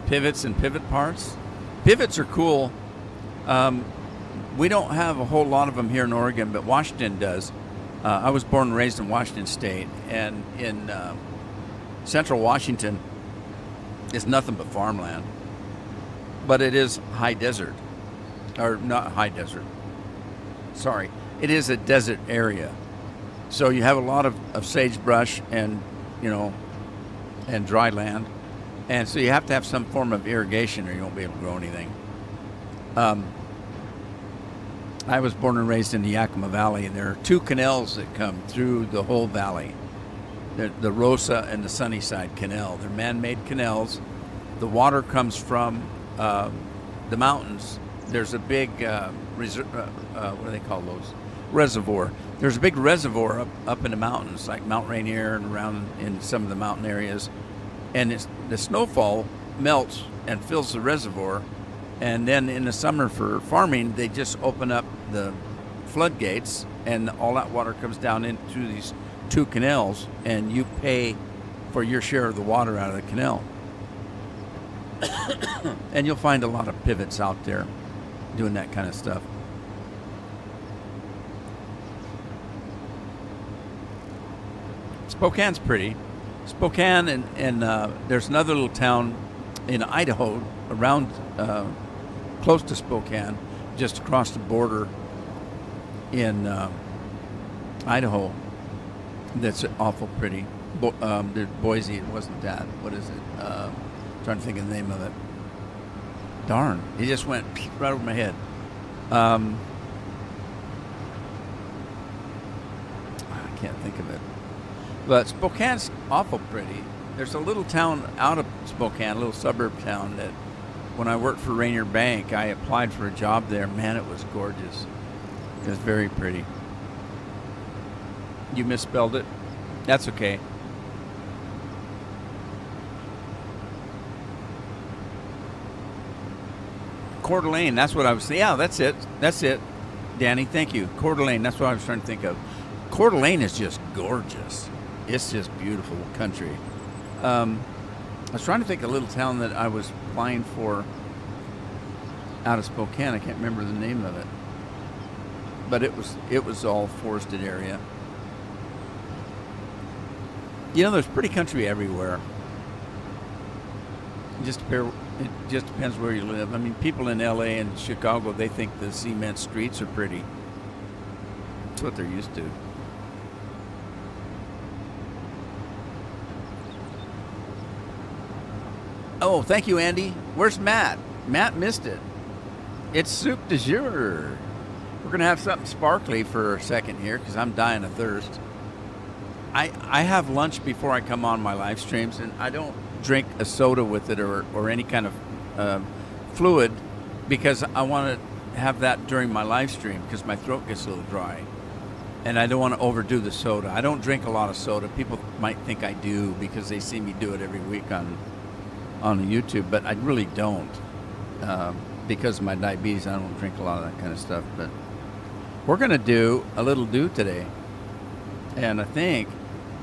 [SPEAKER 1] Pivots and pivot parts. Pivots are cool. We don't have a whole lot of them here in Oregon, but Washington does. I was born and raised in Washington State, and in central Washington is nothing but farmland. But it is high desert. Or not high desert. Sorry. It is a desert area. So you have a lot of sagebrush and, and dry land. And so you have to have some form of irrigation or you won't be able to grow anything. I was born and raised in the Yakima Valley, and there are 2 canals that come through the whole valley. the Rosa and the Sunnyside Canal. They're man-made canals. The water comes from the mountains. There's a big what do they call those? Reservoir. There's a big reservoir up in the mountains, like Mount Rainier and around in some of the mountain areas. And the snowfall melts and fills the reservoir. And then in the summer for farming, they just open up the floodgates, and all that water comes down into these two canals, and you pay for your share of the water out of the canal. And you'll find a lot of pivots out there doing that kind of stuff. Spokane's pretty. Spokane and there's another little town in Idaho around close to Spokane, just across the border in Idaho. That's awful pretty. Boise, it wasn't that. What is it? Trying to think of the name of it. Darn, it just went right over my head. I can't think of it. But Spokane's awful pretty. There's a little town out of Spokane, a little suburb town that when I worked for Rainier Bank, I applied for a job there. Man, it was gorgeous. It was very pretty. You misspelled it? That's okay. Coeur d'Alene, that's what I was saying. Yeah, that's it. That's it. Danny, thank you. Coeur d'Alene, that's what I was trying to think of. Coeur d'Alene is just gorgeous. It's just beautiful country. I was trying to think of a little town that I was applying for out of Spokane. I can't remember the name of it. But it was all forested area. You know, there's pretty country everywhere. It just depends where you live. I mean, people in LA and Chicago, they think the cement streets are pretty. That's what they're used to. Oh, thank you, Andy. Where's Matt? Matt missed it. It's soup du jour. We're going to have something sparkly for a second here because I'm dying of thirst. I have lunch before I come on my live streams, and I don't drink a soda with it or any kind of fluid because I want to have that during my live stream because my throat gets a little dry. And I don't want to overdo the soda. I don't drink a lot of soda. People might think I do because they see me do it every week on YouTube, but I really don't. Because of my diabetes, I don't drink a lot of that kind of stuff. But we're going to do a little dew today. And I think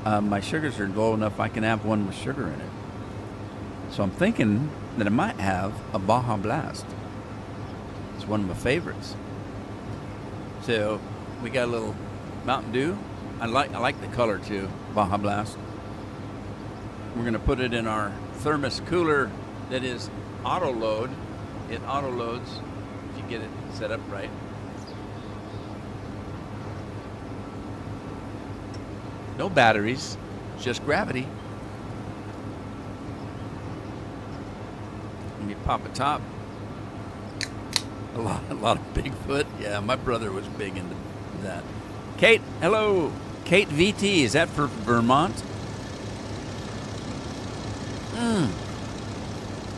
[SPEAKER 1] my sugars are low enough I can have one with sugar in it. So I'm thinking that I might have a Baja Blast. It's one of my favorites. So we got a little Mountain Dew. I like the color too, Baja Blast. We're going to put it in our thermos cooler that is auto load. It auto loads if you get it set up right. No batteries, just gravity. And you pop a top. A lot of Bigfoot. Yeah, my brother was big into that. Kate, hello. Kate VT, is that for Vermont?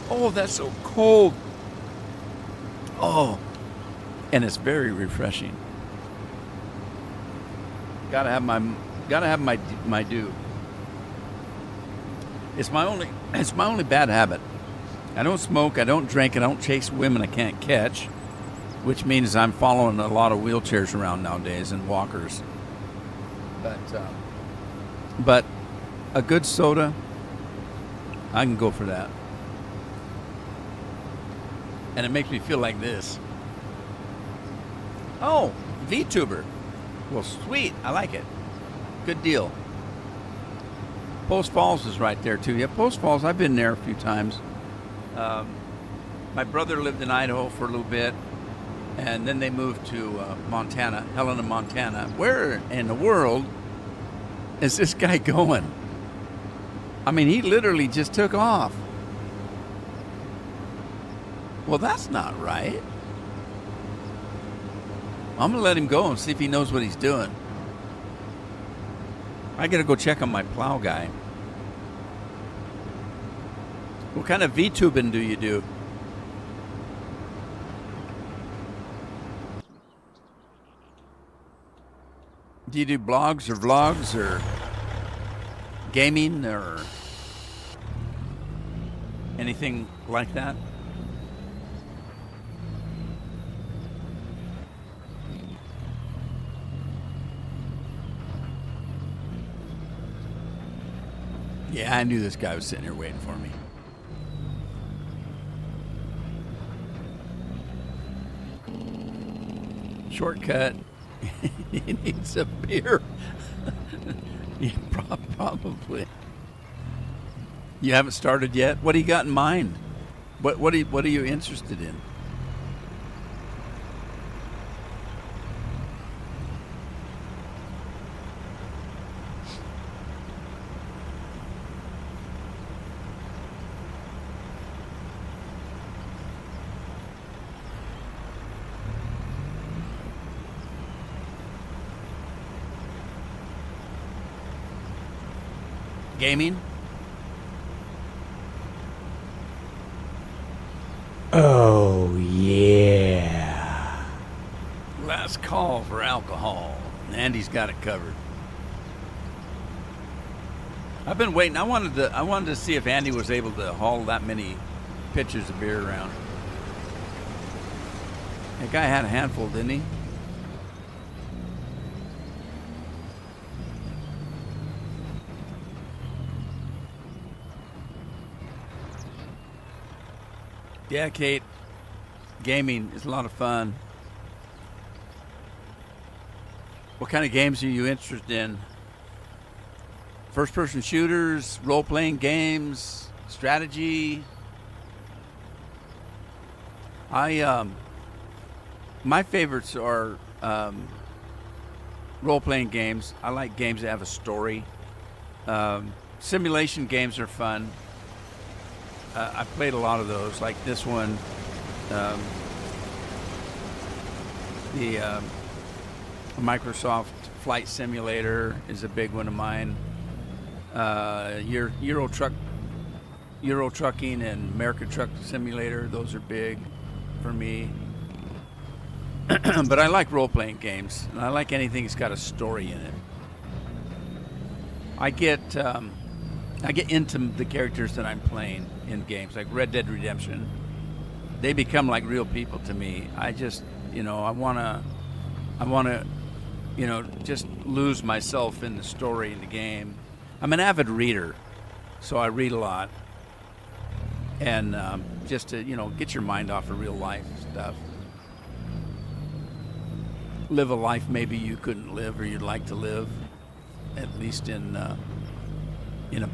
[SPEAKER 1] Oh, that's so cold. Oh, and it's very refreshing. Gotta have my dew. It's my only bad habit. I don't smoke. I don't drink. I don't chase women I can't catch, which means I'm following a lot of wheelchairs around nowadays and walkers. But a good soda, I can go for that. And it makes me feel like this. Oh, VTuber. Well, sweet. I like it. Good deal. Post Falls is right there, too. Yeah, Post Falls, I've been there a few times. My brother lived in Idaho for a little bit, and then they moved to Montana, Helena, Montana. Where in the world is this guy going? I mean, he literally just took off. Well, that's not right. I'm going to let him go and see if he knows what he's doing. I gotta go check on my plow guy. What kind of VTubing do you do? Do you do blogs or vlogs or gaming or anything like that? Yeah, I knew this guy was sitting here waiting for me. Shortcut. He needs a beer. Yeah, probably. You haven't started yet? What do you got in mind? What are you interested in? Gaming?
[SPEAKER 2] Oh, yeah.
[SPEAKER 1] Last call for alcohol. Andy's got it covered. I've been waiting. I wanted to see if Andy was able to haul that many pitchers of beer around. That guy had a handful, didn't he? Yeah, Kate. Gaming is a lot of fun. What kind of games are you interested in? First-person shooters, role-playing games, strategy. My favorites are role-playing games. I like games that have a story. Simulation games are fun. I played a lot of those, like this one. The Microsoft Flight Simulator is a big one of mine. Euro Trucking and American Truck Simulator, those are big for me. But I like role-playing games, and I like anything that's got a story in it. I get into the characters that I'm playing in games, like Red Dead Redemption. They become like real people to me. I just, I wanna, just lose myself in the story in the game. I'm an avid reader, so I read a lot, and just to, get your mind off of real life stuff. Live a life maybe you couldn't live or you'd like to live, at least in a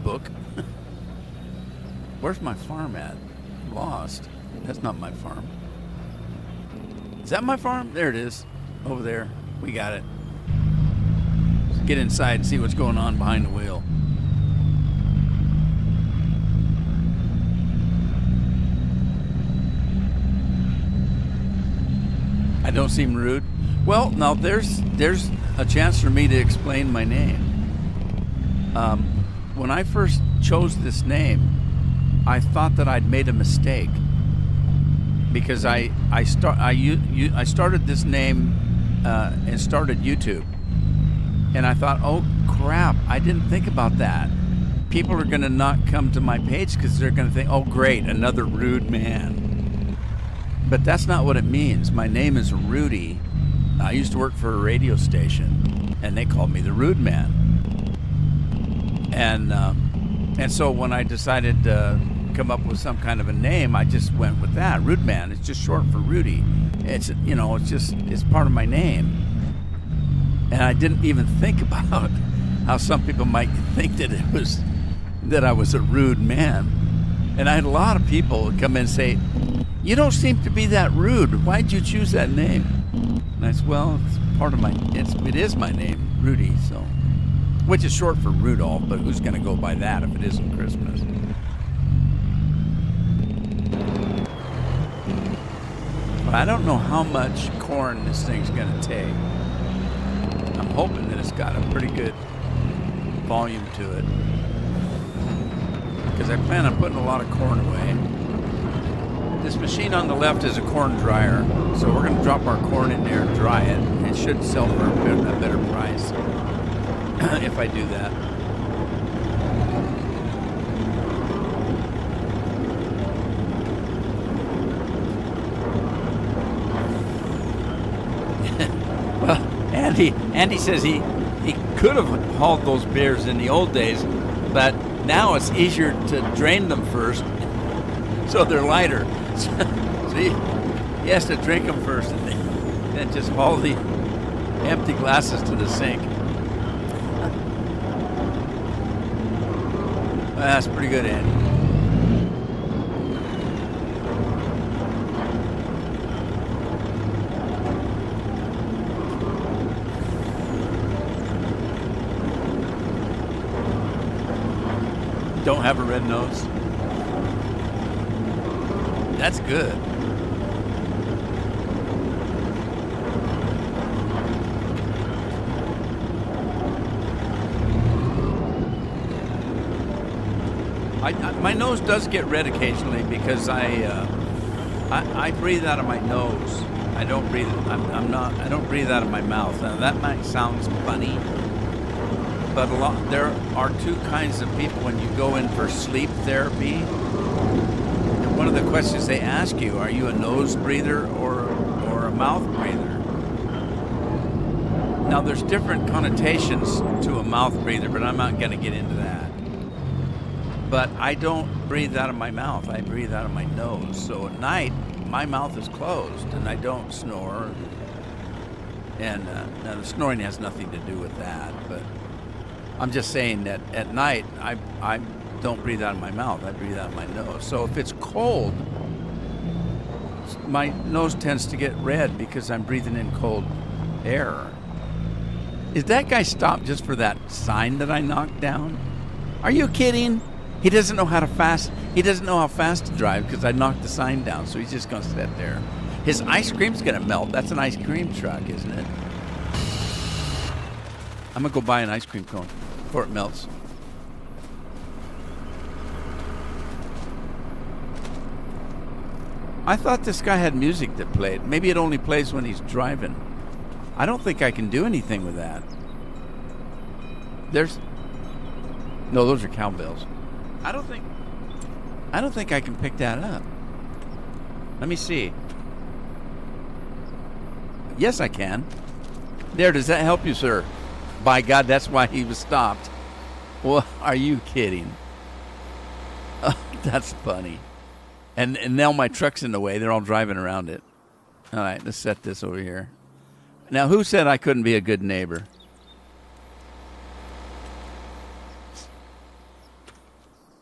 [SPEAKER 1] book. Where's my farm at? I'm lost. That's not my farm. Is that my farm? There it is. Over there. We got it. Let's get inside and see what's going on behind the wheel. I don't seem rude. Well, now there's a chance for me to explain my name. When I first chose this name, I thought that I'd made a mistake because I started this name and started YouTube, and I thought, oh crap, I didn't think about that. People are going to not come to my page because they're going to think, oh great, another rude man. But that's not what it means. My name is Rudy. I used to work for a radio station, and they called me the Rude Man. And so when I decided to come up with some kind of a name, I just went with that. Rude Man. It's just short for Rudy. It's it's part of my name. And I didn't even think about how some people might think that I was a rude man. And I had a lot of people come in and say, "You don't seem to be that rude. Why'd you choose that name?" And I said, "Well, it's part of it is my name, Rudy, so." Which is short for Rudolph, but who's going to go by that if it isn't Christmas? But I don't know how much corn this thing's going to take. I'm hoping that it's got a pretty good volume to it. Because I plan on putting a lot of corn away. This machine on the left is a corn dryer, so we're going to drop our corn in there and dry it. It should sell for a better price if I do that. Well, Andy says he could have hauled those beers in the old days, but now it's easier to drain them first, so they're lighter. So he has to drink them first and then just haul the empty glasses to the sink. Well, that's pretty good, Andy. Don't have a red nose. That's good. My nose does get red occasionally because I breathe out of my nose. I don't breathe. I don't breathe out of my mouth. Now that might sound funny, but there are two kinds of people when you go in for sleep therapy. And one of the questions they ask you: are you a nose breather or a mouth breather? Now there's different connotations to a mouth breather, but I'm not going to get into that. But I don't breathe out of my mouth. I breathe out of my nose. So at night, my mouth is closed, and I don't snore. And now the snoring has nothing to do with that. But I'm just saying that at night, I don't breathe out of my mouth. I breathe out of my nose. So if it's cold, my nose tends to get red because I'm breathing in cold air. Is that guy stopped just for that sign that I knocked down? Are you kidding? He doesn't know how fast to drive because I knocked the sign down, so he's just going to sit there. His ice cream's going to melt. That's an ice cream truck, isn't it? I'm going to go buy an ice cream cone before it melts. I thought this guy had music that played. Maybe it only plays when he's driving. I don't think I can do anything with that. No, those are cowbells. I don't think I can pick that up. Let me see. Yes, I can. There, does that help you, sir? By God, that's why he was stopped. Well, are you kidding? Oh, that's funny. And now my truck's in the way. They're all driving around it. All right, let's set this over here. Now, who said I couldn't be a good neighbor?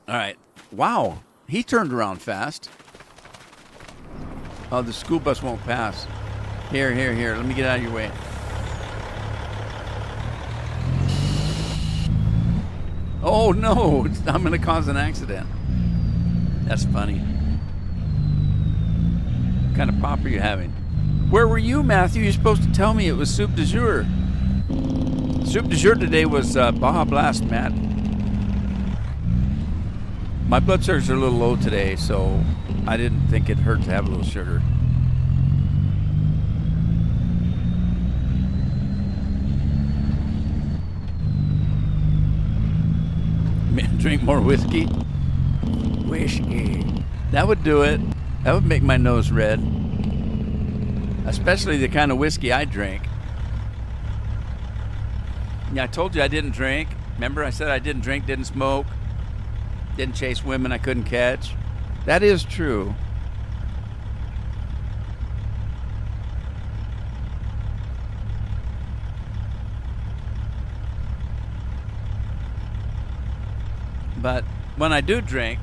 [SPEAKER 1] All right. Wow. He turned around fast. Oh, the school bus won't pass. Here. Let me get out of your way. Oh, no. I'm going to cause an accident. That's funny. What kind of pop are you having? Where were you, Matthew? You're supposed to tell me it was soup du jour. Soup du jour today was Baja Blast, Matt. My blood sugars are a little low today, so I didn't think it hurt to have a little sugar. Drink more whiskey? Whiskey. That would do it. That would make my nose red. Especially the kind of whiskey I drink. Yeah, I told you I didn't drink. Remember I said I didn't drink, didn't smoke. Didn't chase women I couldn't catch. That is true. But when I do drink,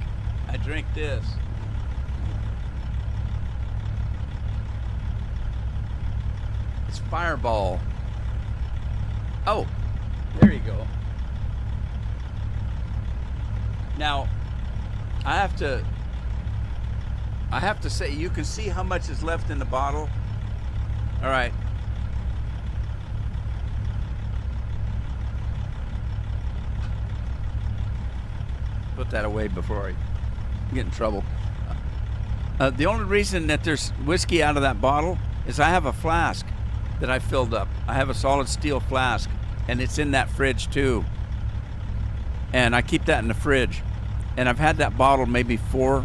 [SPEAKER 1] I drink this. It's Fireball. Oh, there you go. Now, I have to say, you can see how much is left in the bottle. All right. put that away before I get in trouble. The only reason that there's whiskey out of that bottle is I have a flask that I filled up. I have a solid steel flask, and it's in that fridge too. And I keep that in the fridge. And I've had that bottle maybe 4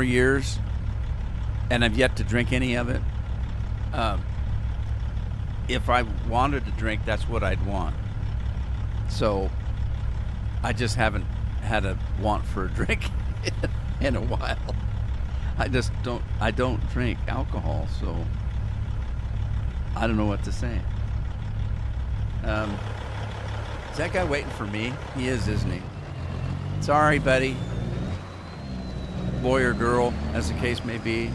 [SPEAKER 1] years, and I've yet to drink any of it. If I wanted to drink, that's what I'd want. So I just haven't had a want for a drink in a while. I don't drink alcohol, so I don't know what to say. Is that guy waiting for me? He is, isn't he? Sorry, buddy. Boy or girl, as the case may be.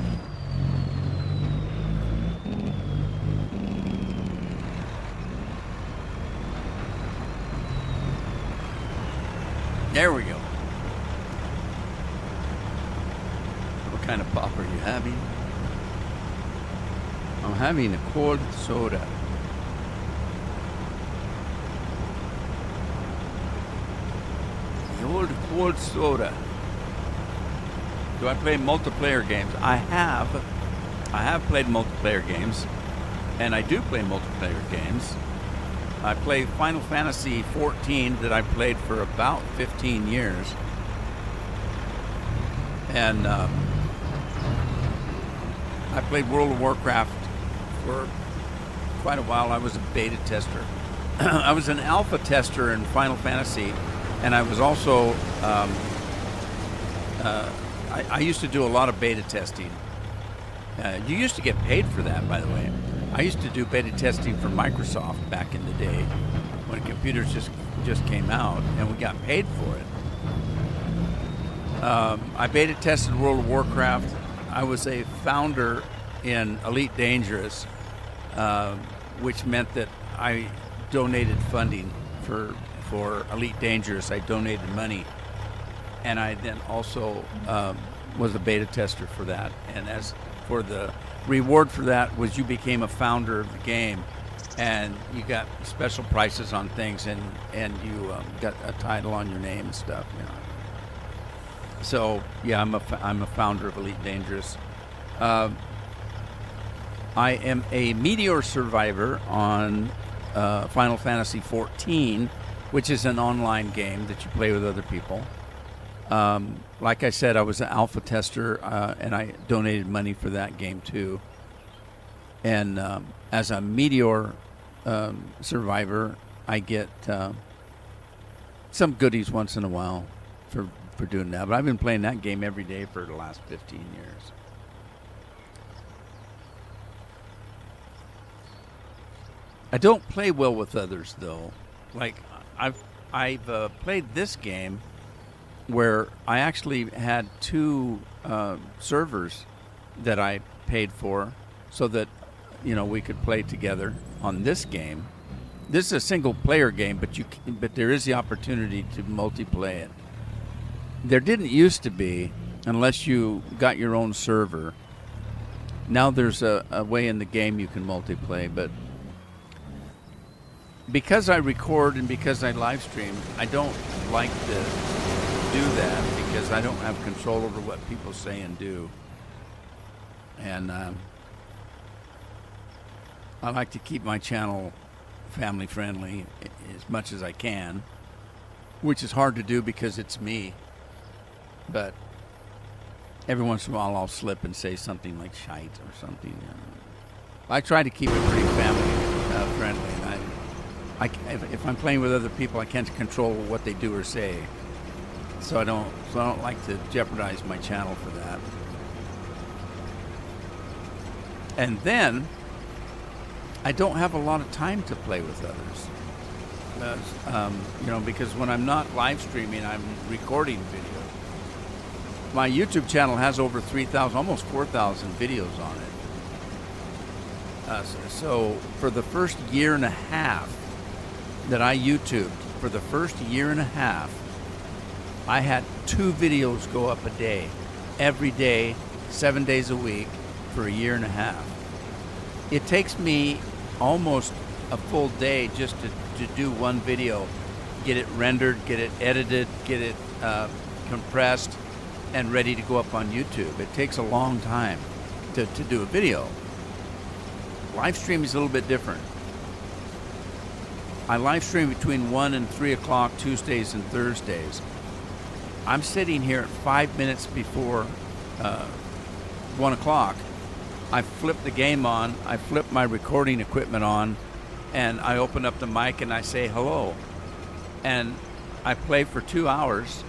[SPEAKER 1] There we go. What kind of pop are you having? I'm having a cold soda. The old cold soda. Do I play multiplayer games? I have played multiplayer games, and I do play multiplayer games. I play Final Fantasy 14 that I played for about 15 years. And I played World of Warcraft for quite a while. I was a beta tester. I was an alpha tester in Final Fantasy, and I was also, I used to do a lot of beta testing. You used to get paid for that, by the way. I used to do beta testing for Microsoft back in the day when computers just came out, and we got paid for it. I beta tested World of Warcraft. I was a founder in Elite Dangerous, which meant that I donated funding for Elite Dangerous. I donated money, and I then also was a beta tester for that. And as for the reward for that was you became a founder of the game, and you got special prices on things, and you got a title on your name and stuff, you know. So yeah, I'm a founder of Elite Dangerous. I am a Meteor survivor on Final Fantasy 14, which is an online game that you play with other people. Like I said, I was an alpha tester, and I donated money for that game too. And as a Meteor survivor, I get some goodies once in a while for doing that. But I've been playing that game every day for the last 15 years. I don't play well with others, though. Like I've played this game where I actually had 2 servers that I paid for, so that we could play together on this game. This is a single player game, but there is the opportunity to multiplay it. There didn't used to be, unless you got your own server. Now there's a way in the game you can multiplay, but because I record and because I live stream, I don't like to do that because I don't have control over what people say and do. And I like to keep my channel family friendly as much as I can, which is hard to do because it's me. But every once in a while I'll slip and say something like shite or something. I try to keep it pretty family friendly. And if I'm playing with other people, I can't control what they do or say. So I don't like to jeopardize my channel for that. And then I don't have a lot of time to play with others. Because when I'm not live streaming, I'm recording videos. My YouTube channel has over 3,000, almost 4,000 videos on it. So for the first year and a half that I YouTubed, I had 2 videos go up a day, every day, 7 days a week, for a year and a half. It takes me almost a full day just to do one video, get it rendered, get it edited, get it compressed, and ready to go up on YouTube. It takes a long time to do a video. Live stream is a little bit different. I live stream between 1 and 3 o'clock Tuesdays and Thursdays. I'm sitting here at 5 minutes before 1 o'clock. I flip the game on, I flip my recording equipment on, and I open up the mic and I say hello. And I play for 2 hours.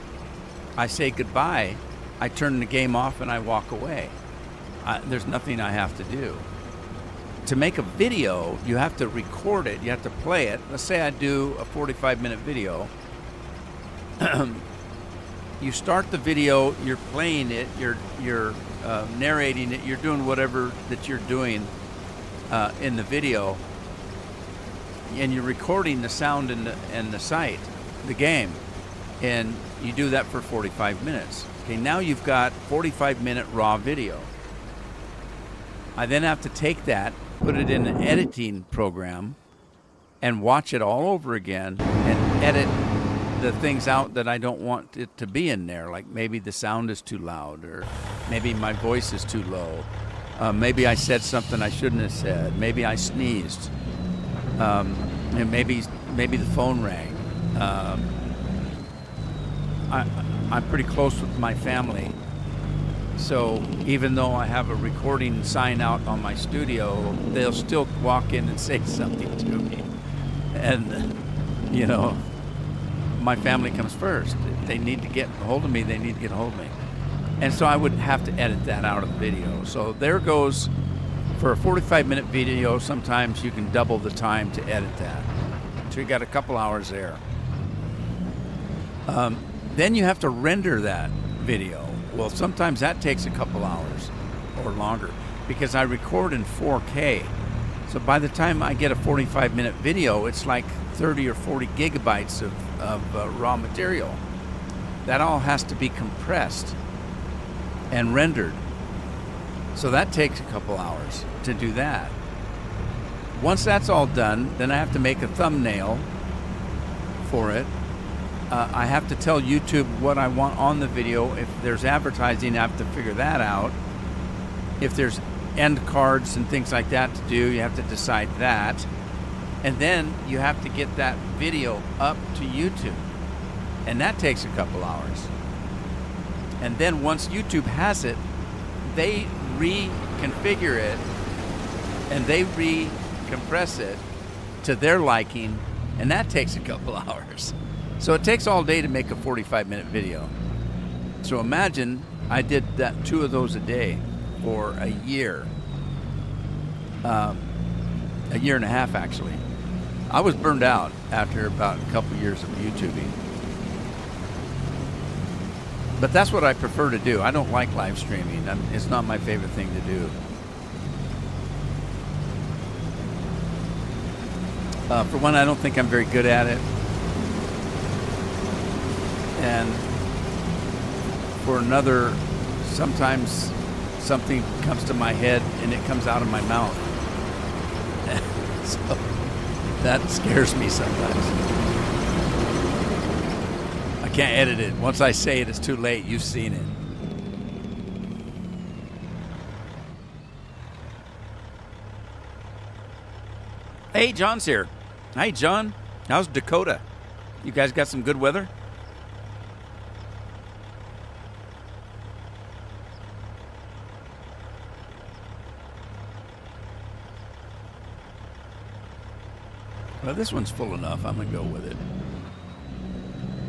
[SPEAKER 1] I say goodbye. I turn the game off and I walk away. There's nothing I have to do. To make a video, you have to record it. You have to play it. Let's say I do a 45-minute video. You start the video, you're playing it, you're narrating it, you're doing whatever that you're doing in the video, and you're recording the sound and the sight, the game, and you do that for 45 minutes. Okay, now you've got 45-minute raw video. I then have to take that, put it in an editing program, and watch it all over again and edit the things out that I don't want it to be in there. Like maybe the sound is too loud, or maybe my voice is too low. Maybe I said something I shouldn't have said. Maybe I sneezed. And maybe the phone rang. I'm pretty close with my family. So even though I have a recording sign out on my studio, they'll still walk in and say something to me. And, you know, my family comes first. If they need to get a hold of me, they need to get a hold of me. And so I would have to edit that out of the video. So there goes, for a 45-minute video, sometimes you can double the time to edit that. So you got a couple hours there. Then you have to render that video. Well, sometimes that takes a couple hours or longer because I record in 4K. So by the time I get a 45-minute video, it's like 30 or 40 gigabytes of raw material. That all has to be compressed and rendered. So that takes a couple hours to do that. Once that's all done, then I have to make a thumbnail for it. I have to tell YouTube what I want on the video. If there's advertising, I have to figure that out. If there's end cards and things like that to do, you have to decide that. And then you have to get that video up to YouTube. And that takes a couple hours. And then once YouTube has it, they reconfigure it and they recompress it to their liking, and that takes a couple hours. So it takes all day to make a 45-minute video. So imagine I did that 2 of those a day for a year. A year and a half, actually. I was burned out after about a couple years of YouTubing. But that's what I prefer to do. I don't like live streaming. It's not my favorite thing to do. For one, I don't think I'm very good at it. And for another, sometimes something comes to my head and it comes out of my mouth. So that scares me sometimes. I can't edit it. Once I say it, it's too late. You've seen it. Hey, John's here. Hey, John. How's Dakota? You guys got some good weather? Well, this one's full enough. I'm going to go with it.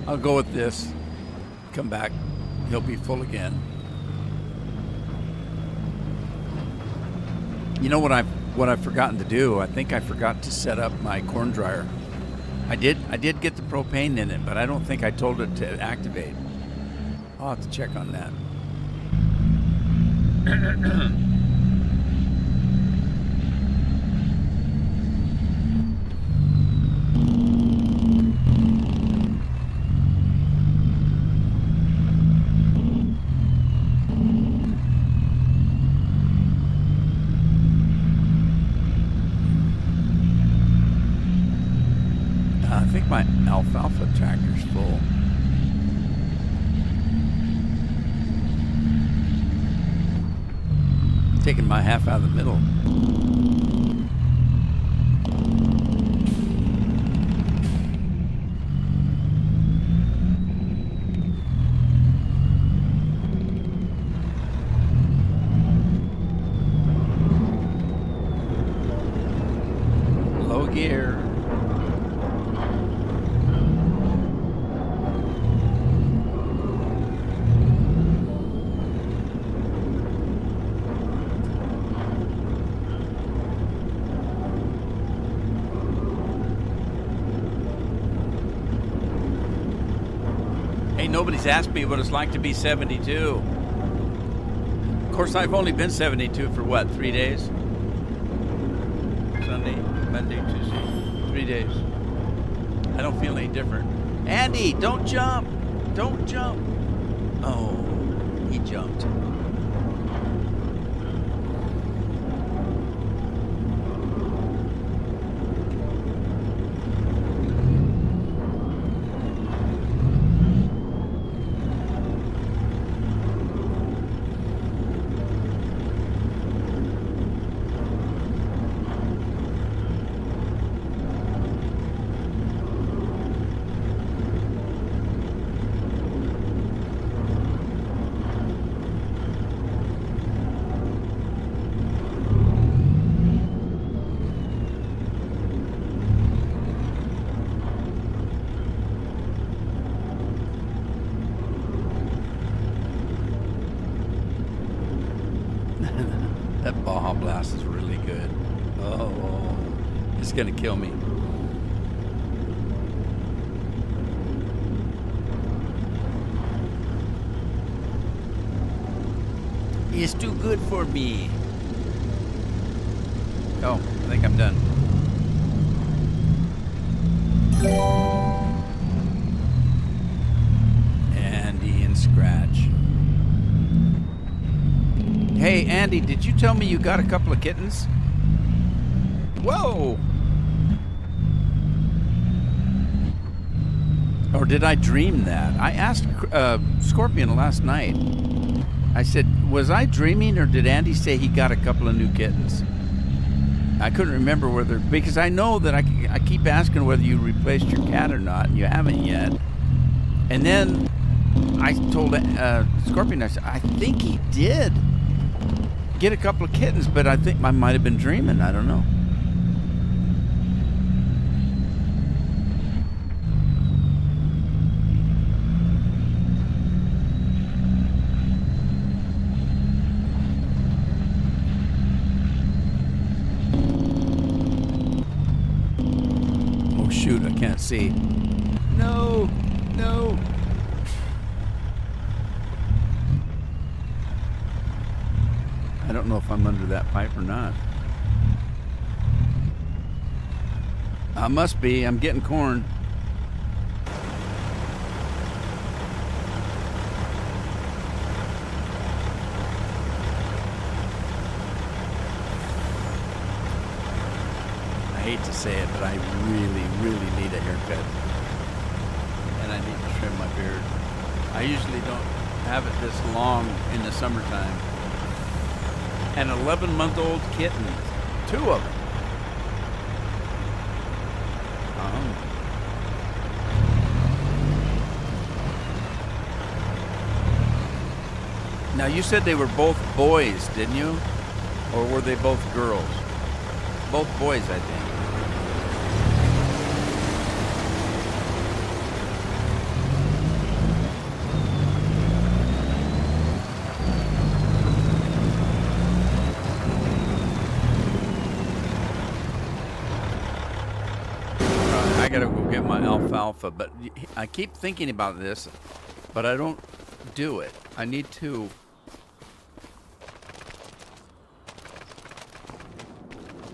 [SPEAKER 1] I'll go with this. Come back. He'll be full again. You know what I've forgotten to do? I think I forgot to set up my corn dryer. I did get the propane in it, but I don't think I told it to activate. I'll have to check on that. I think my alfalfa tractor's full. Taking my half out of the middle. Low gear. Hey, nobody's asked me what it's like to be 72. Of course, I've only been 72 for what, 3 days? Sunday, Monday, Tuesday, 3 days. I don't feel any different. Andy, don't jump. Don't jump. Oh, he jumped. That Baja Blast is really good. Oh, it's gonna kill me. It's too good for me. Oh, I think I'm done. Andy and Scratch. Hey, Andy, did you tell me you got a couple of kittens? Whoa! Or did I dream that? I asked Scorpion last night. I said, was I dreaming or did Andy say he got a couple of new kittens? I couldn't remember whether, because I know that I keep asking whether you replaced your cat or not, and you haven't yet. And then I told Scorpion, I said, I think he did get a couple of kittens, but I think I might have been dreaming. I don't know. Oh shoot, I can't see. No, no. I don't know if I'm under that pipe or not. I must be. I'm getting corn. I hate to say it, but I really, really need a haircut. And I need to trim my beard. I usually don't have it this long in the summertime. An 11-month-old kitten. 2 of them. Now, you said they were both boys, didn't you? Or were they both girls? Both boys, I think. I gotta go get my alfalfa, but I keep thinking about this, but I don't do it. I need to.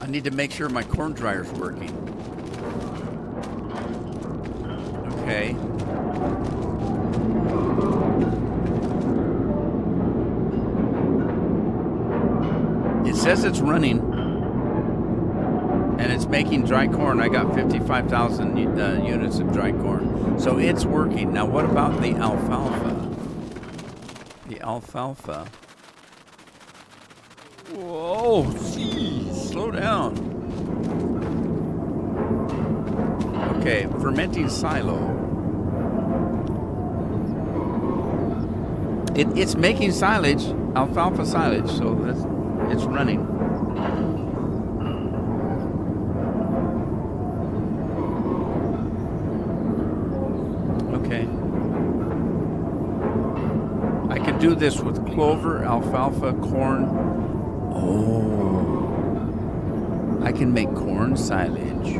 [SPEAKER 1] I need to make sure my corn dryer's working. Okay. It says it's running. And it's making dry corn. I got 55,000 units of dry corn. So it's working. Now what about the alfalfa? The alfalfa. Whoa, geez, slow down. Okay, fermenting silo. It's making silage, alfalfa silage, so it's running. Okay. I can do this with clover, alfalfa, corn. Oh. I can make corn silage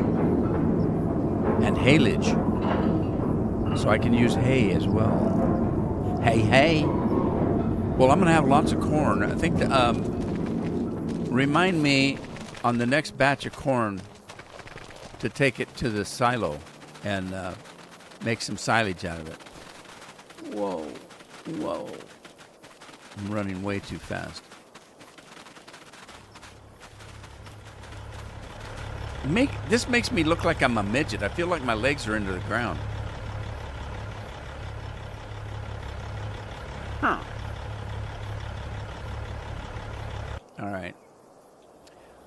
[SPEAKER 1] and haylage. So I can use hay as well. Hey. Well, I'm going to have lots of corn. I think, remind me on the next batch of corn to take it to the silo and make some silage out of it. Whoa. I'm running way too fast. This makes me look like I'm a midget. I feel like my legs are into the ground. Huh. All right.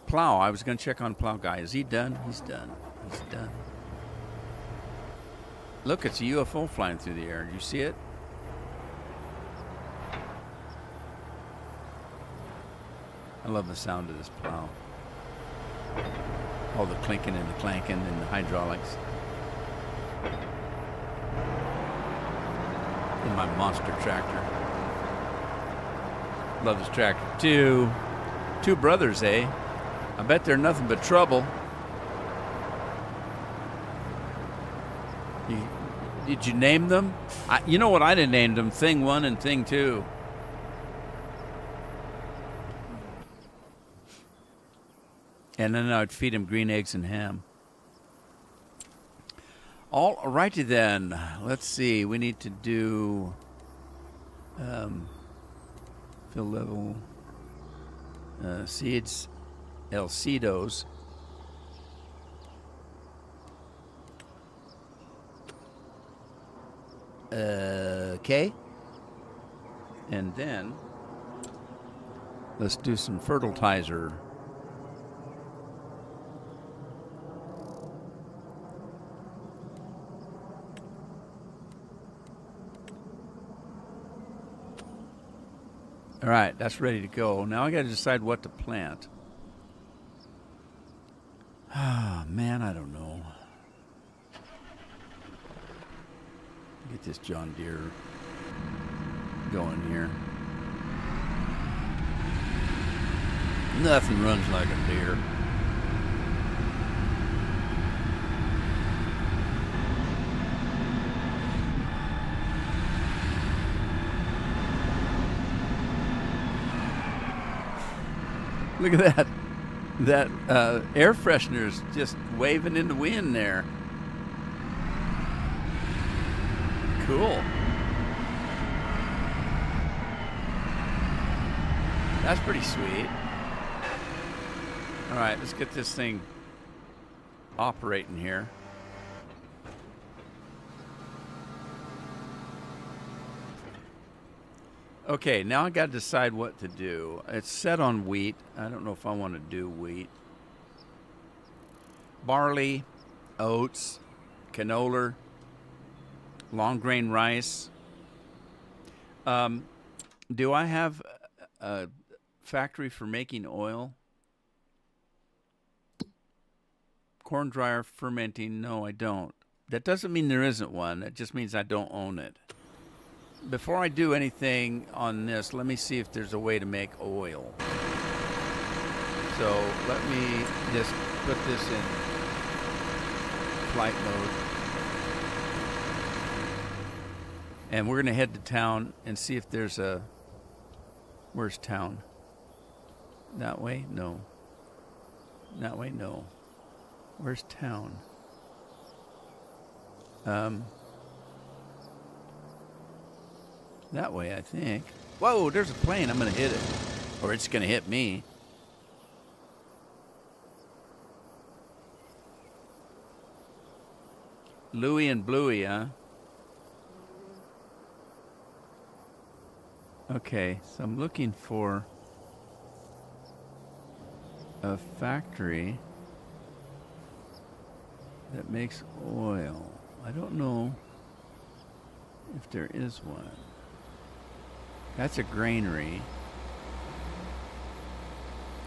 [SPEAKER 1] Plow. I was going to check on Plow Guy. Is he done? He's done. Look, it's a UFO flying through the air. Do you see it? I love the sound of this plow. All the clinking and the clanking and the hydraulics. In my monster tractor. Love this tractor too. Two brothers, eh? I bet they're nothing but trouble. Did you name them? You know what I didn't name them? Thing 1 and Thing 2. And then I'd feed him green eggs and ham. All righty then. Let's see. We need to do fill level seeds, Elcedos. Okay. And then let's do some fertilizer. All right, that's ready to go. Now I got to decide what to plant. Ah, man, I don't know. Get this John Deere going here. Nothing runs like a deer. Look at that. That air freshener's just waving in the wind there. Cool. That's pretty sweet. All right, let's get this thing operating here. Okay, now I got to decide what to do. It's set on wheat. I don't know if I want to do wheat. Barley, oats, canola, long grain rice. Do I have a factory for making oil? Corn dryer fermenting? No, I don't. That doesn't mean there isn't one. That just means I don't own it. Before I do anything on this, let me see if there's a way to make oil. So let me just put this in flight mode. And we're going to head to town and see if there's a... Where's town? That way? No. That way? No. Where's town? That way, I think. Whoa, there's a plane. I'm going to hit it. Or it's going to hit me. Louie and Bluey, huh? Okay, so I'm looking for a factory that makes oil. I don't know if there is one. That's a granary.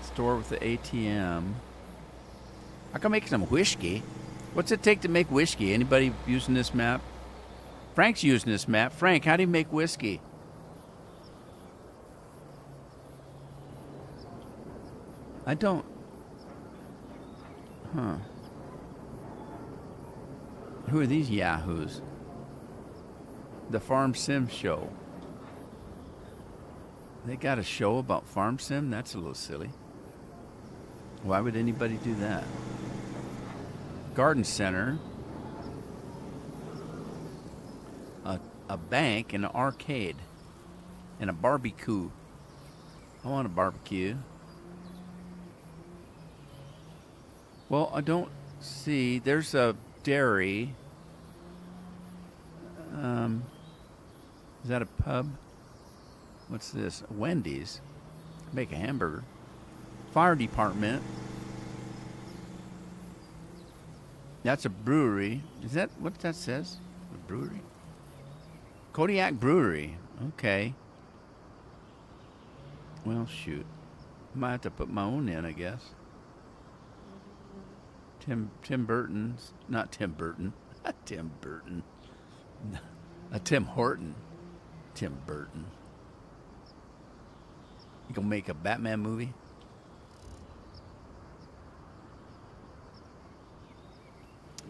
[SPEAKER 1] Store with the ATM. I can make some whiskey. What's it take to make whiskey? Anybody using this map? Frank's using this map. Frank, how do you make whiskey? I don't. Huh. Who are these yahoos? The Farm Sim show. They got a show about Farm Sim? That's a little silly. Why would anybody do that? Garden center. A bank and an arcade. And a barbecue. I want a barbecue. Well, I don't see. There's a dairy. Is that a pub? What's this? Wendy's. Make a hamburger. Fire department. That's a brewery. Is that what that says? A brewery? Kodiak Brewery. Okay. Well, shoot. Might have to put my own in, I guess. Tim Burton's. Not Tim Burton. Tim Burton. Tim Horton. Tim Burton. You gonna make a Batman movie?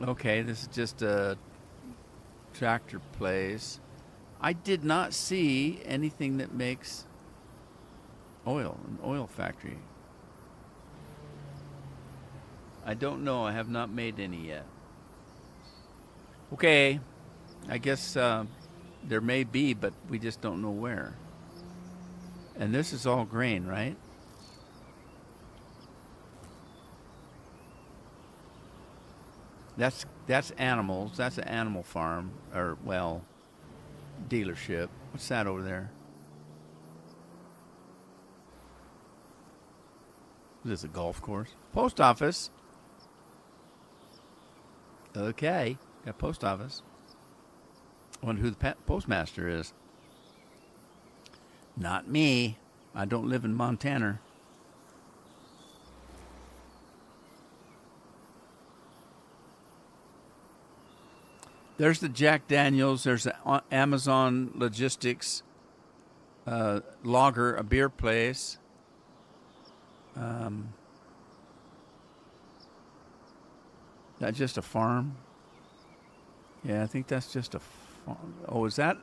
[SPEAKER 1] Okay, this is just a tractor place. I did not see anything that makes oil, an oil factory. I don't know. I have not made any yet. Okay, I guess there may be, but we just don't know where. And this is all grain, right? That's animals. That's an animal farm, or well, dealership. What's that over there? Is this a golf course? Post office. Okay, got post office. I wonder who the postmaster is. Not me. I don't live in Montana. There's the Jack Daniels. There's the Amazon Logistics Lager, a beer place. That's just a farm. Yeah, I think that's just a farm. Oh, is that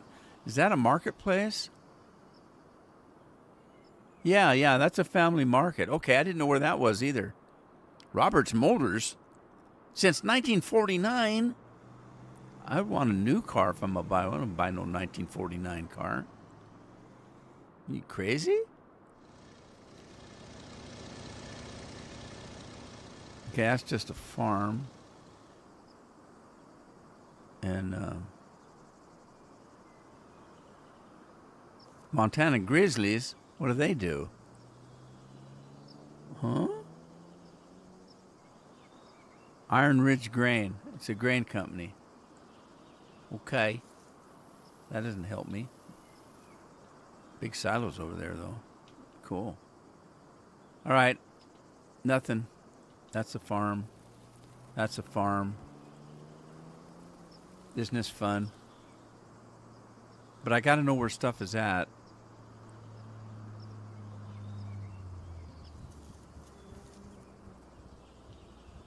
[SPEAKER 1] a marketplace? Yeah, that's a family market. Okay, I didn't know where that was either. Roberts Motors. Since 1949. I want a new car if I'm going to buy one. I don't buy no 1949 car. You crazy? Okay, that's just a farm. And Montana Grizzlies, what do they do? Huh? Iron Ridge Grain. It's a grain company. Okay. That doesn't help me. Big silos over there, though. Cool. All right. Nothing. That's a farm. That's a farm. Isn't this fun? But I got to know where stuff is at.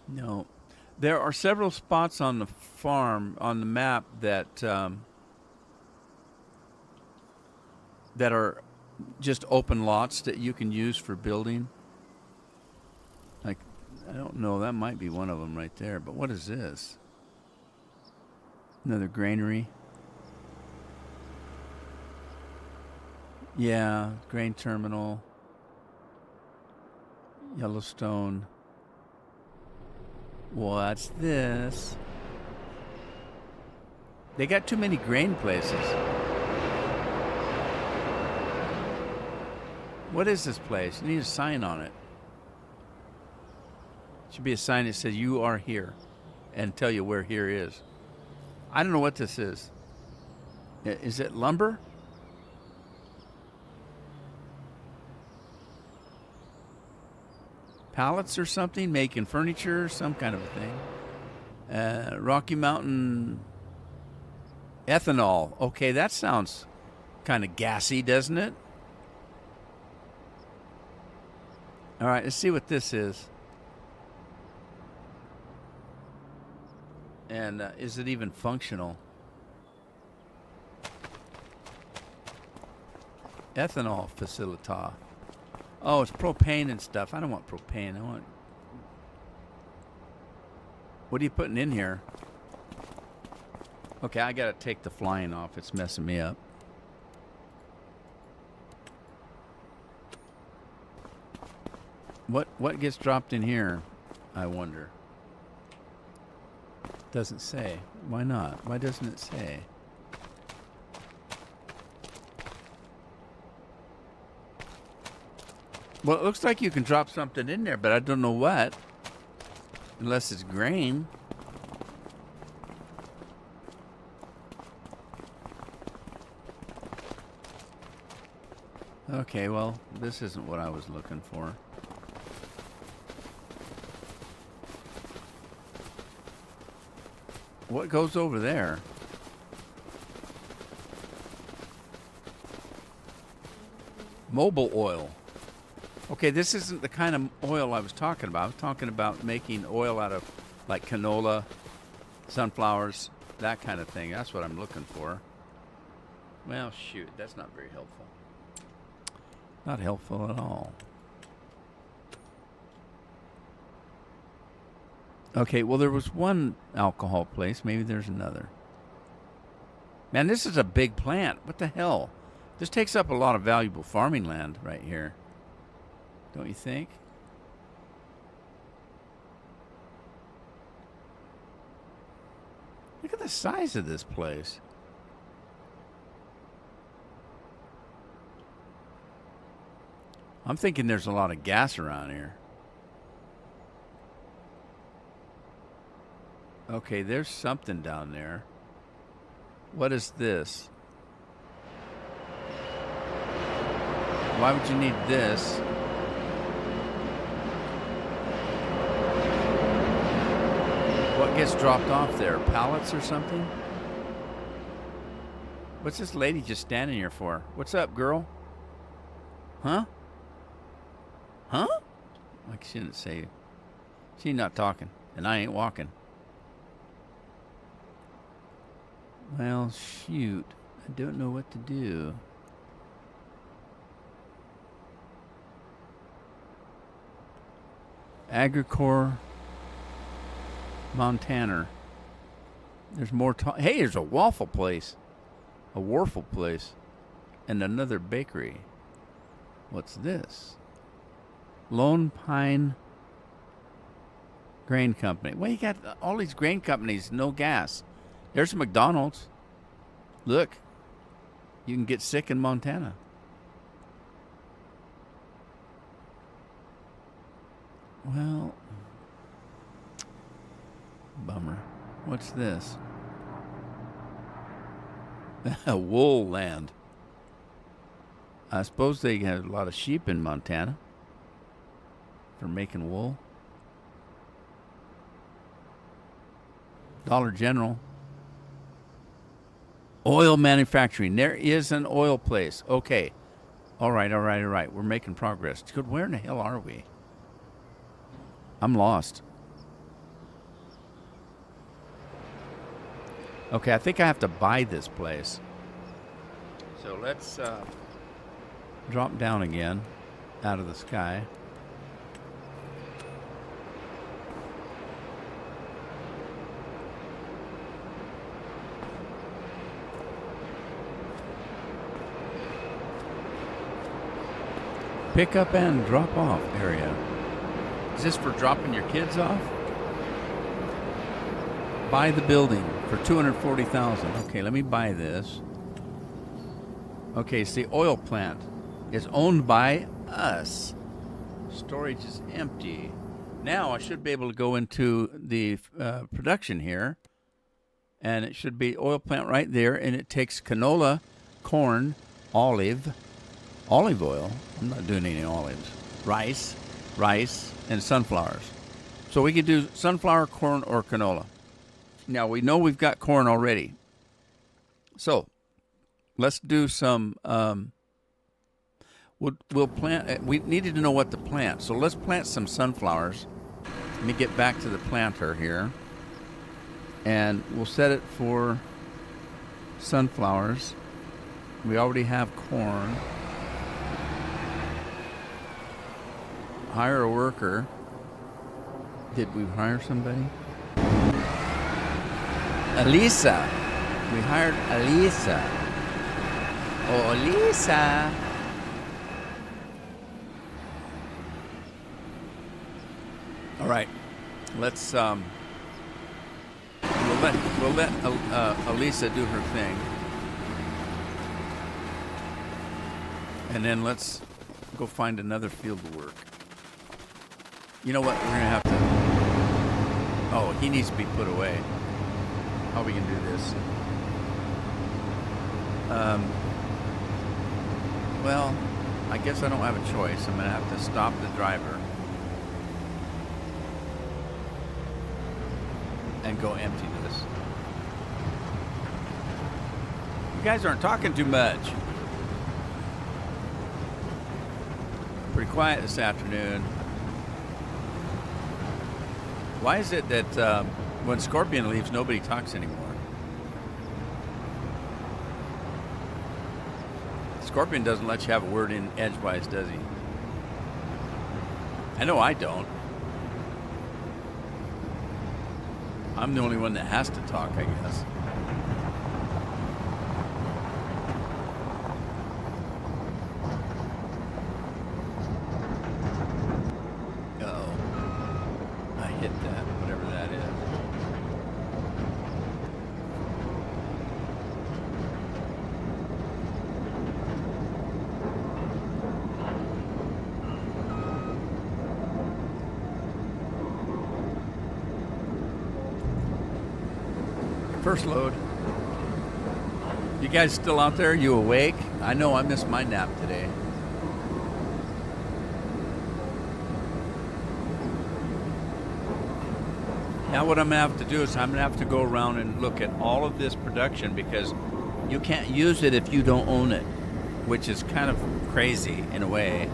[SPEAKER 1] No. There are several spots on the farm, on the map, that that are just open lots that you can use for building. Like, I don't know, that might be one of them right there. But what is this? Another granary. Yeah, grain terminal. Yellowstone. What's this? They got too many grain places. What is this place? You need a sign on it. Should be a sign that says you are here and tell you where here is. I don't know what this is. Is it lumber? Pallets or something, making furniture, some kind of a thing. Rocky Mountain ethanol. Okay, that sounds kind of gassy, doesn't it? All right, let's see what this is. And is it even functional? Ethanol facilita. Oh, it's propane and stuff. I don't want propane. I want... What are you putting in here? Okay, I gotta take the flying off. It's messing me up. What gets dropped in here? I wonder. Doesn't say. Why not? Why doesn't it say? Well, it looks like you can drop something in there, but I don't know what. Unless it's grain. Okay, well, this isn't what I was looking for. What goes over there? Mobile oil. Okay, this isn't the kind of oil I was talking about. I was talking about making oil out of like canola, sunflowers, that kind of thing. That's what I'm looking for. Well, shoot, that's not very helpful. Not helpful at all. Okay, well, there was one alcohol place. Maybe there's another. Man, this is a big plant. What the hell? This takes up a lot of valuable farming land right here. Don't you think? Look at the size of this place. I'm thinking there's a lot of gas around here. Okay, there's something down there. What is this? Why would you need this? What gets dropped off there? Pallets or something? What's this lady just standing here for? What's up, girl? Huh? Huh? Like she didn't say. She's not talking, and I ain't walking. Well, shoot. I don't know what to do. Agricor Montana. There's more. Hey, there's a waffle place. A waffle place. And another bakery. What's this? Lone Pine Grain Company. Well, you got all these grain companies, no gas. There's a McDonald's. Look. You can get sick in Montana. Well, bummer. What's this? Wool land. I suppose they have a lot of sheep in Montana for making wool. Dollar General. Oil manufacturing. There is an oil place. Okay. All right. We're making progress. Good. Where in the hell are we? I'm lost. Okay, I think I have to buy this place. So let's drop down again out of the sky. Pick up and drop off area. Is this for dropping your kids off? Buy the building for $240,000. Okay, let me buy this. Okay, it's the oil plant. It's owned by us. Storage is empty. Now I should be able to go into the production here, and it should be oil plant right there, and it takes canola, corn, olive oil. I'm not doing any olives. Rice, and sunflowers. So we could do sunflower, corn, or canola. Now we know we've got corn already. So let's do some. We'll plant. We needed to know what to plant, so let's plant some sunflowers. Let me get back to the planter here, and we'll set it for sunflowers. We already have corn. Hire a worker. Did we hire somebody? Elisa. We hired Elisa. Oh, Elisa. All right, let's we'll let Elisa do her thing, and then let's go find another field to work. You know what? We're gonna have to. Oh, he needs to be put away. How are we gonna do this? Well, I guess I don't have a choice. I'm gonna have to stop the driver and go empty this. You guys aren't talking too much. Pretty quiet this afternoon. Why is it that when Scorpion leaves, nobody talks anymore? Scorpion doesn't let you have a word in edgewise, does he? I know I don't. I'm the only one that has to talk, I guess. Uh-oh. I hit that, whatever that is. First load. You guys still out there? You awake? I know I missed my nap today. Now what I'm going to have to do is I'm going to have to go around and look at all of this production, because you can't use it if you don't own it, which is kind of crazy in a way.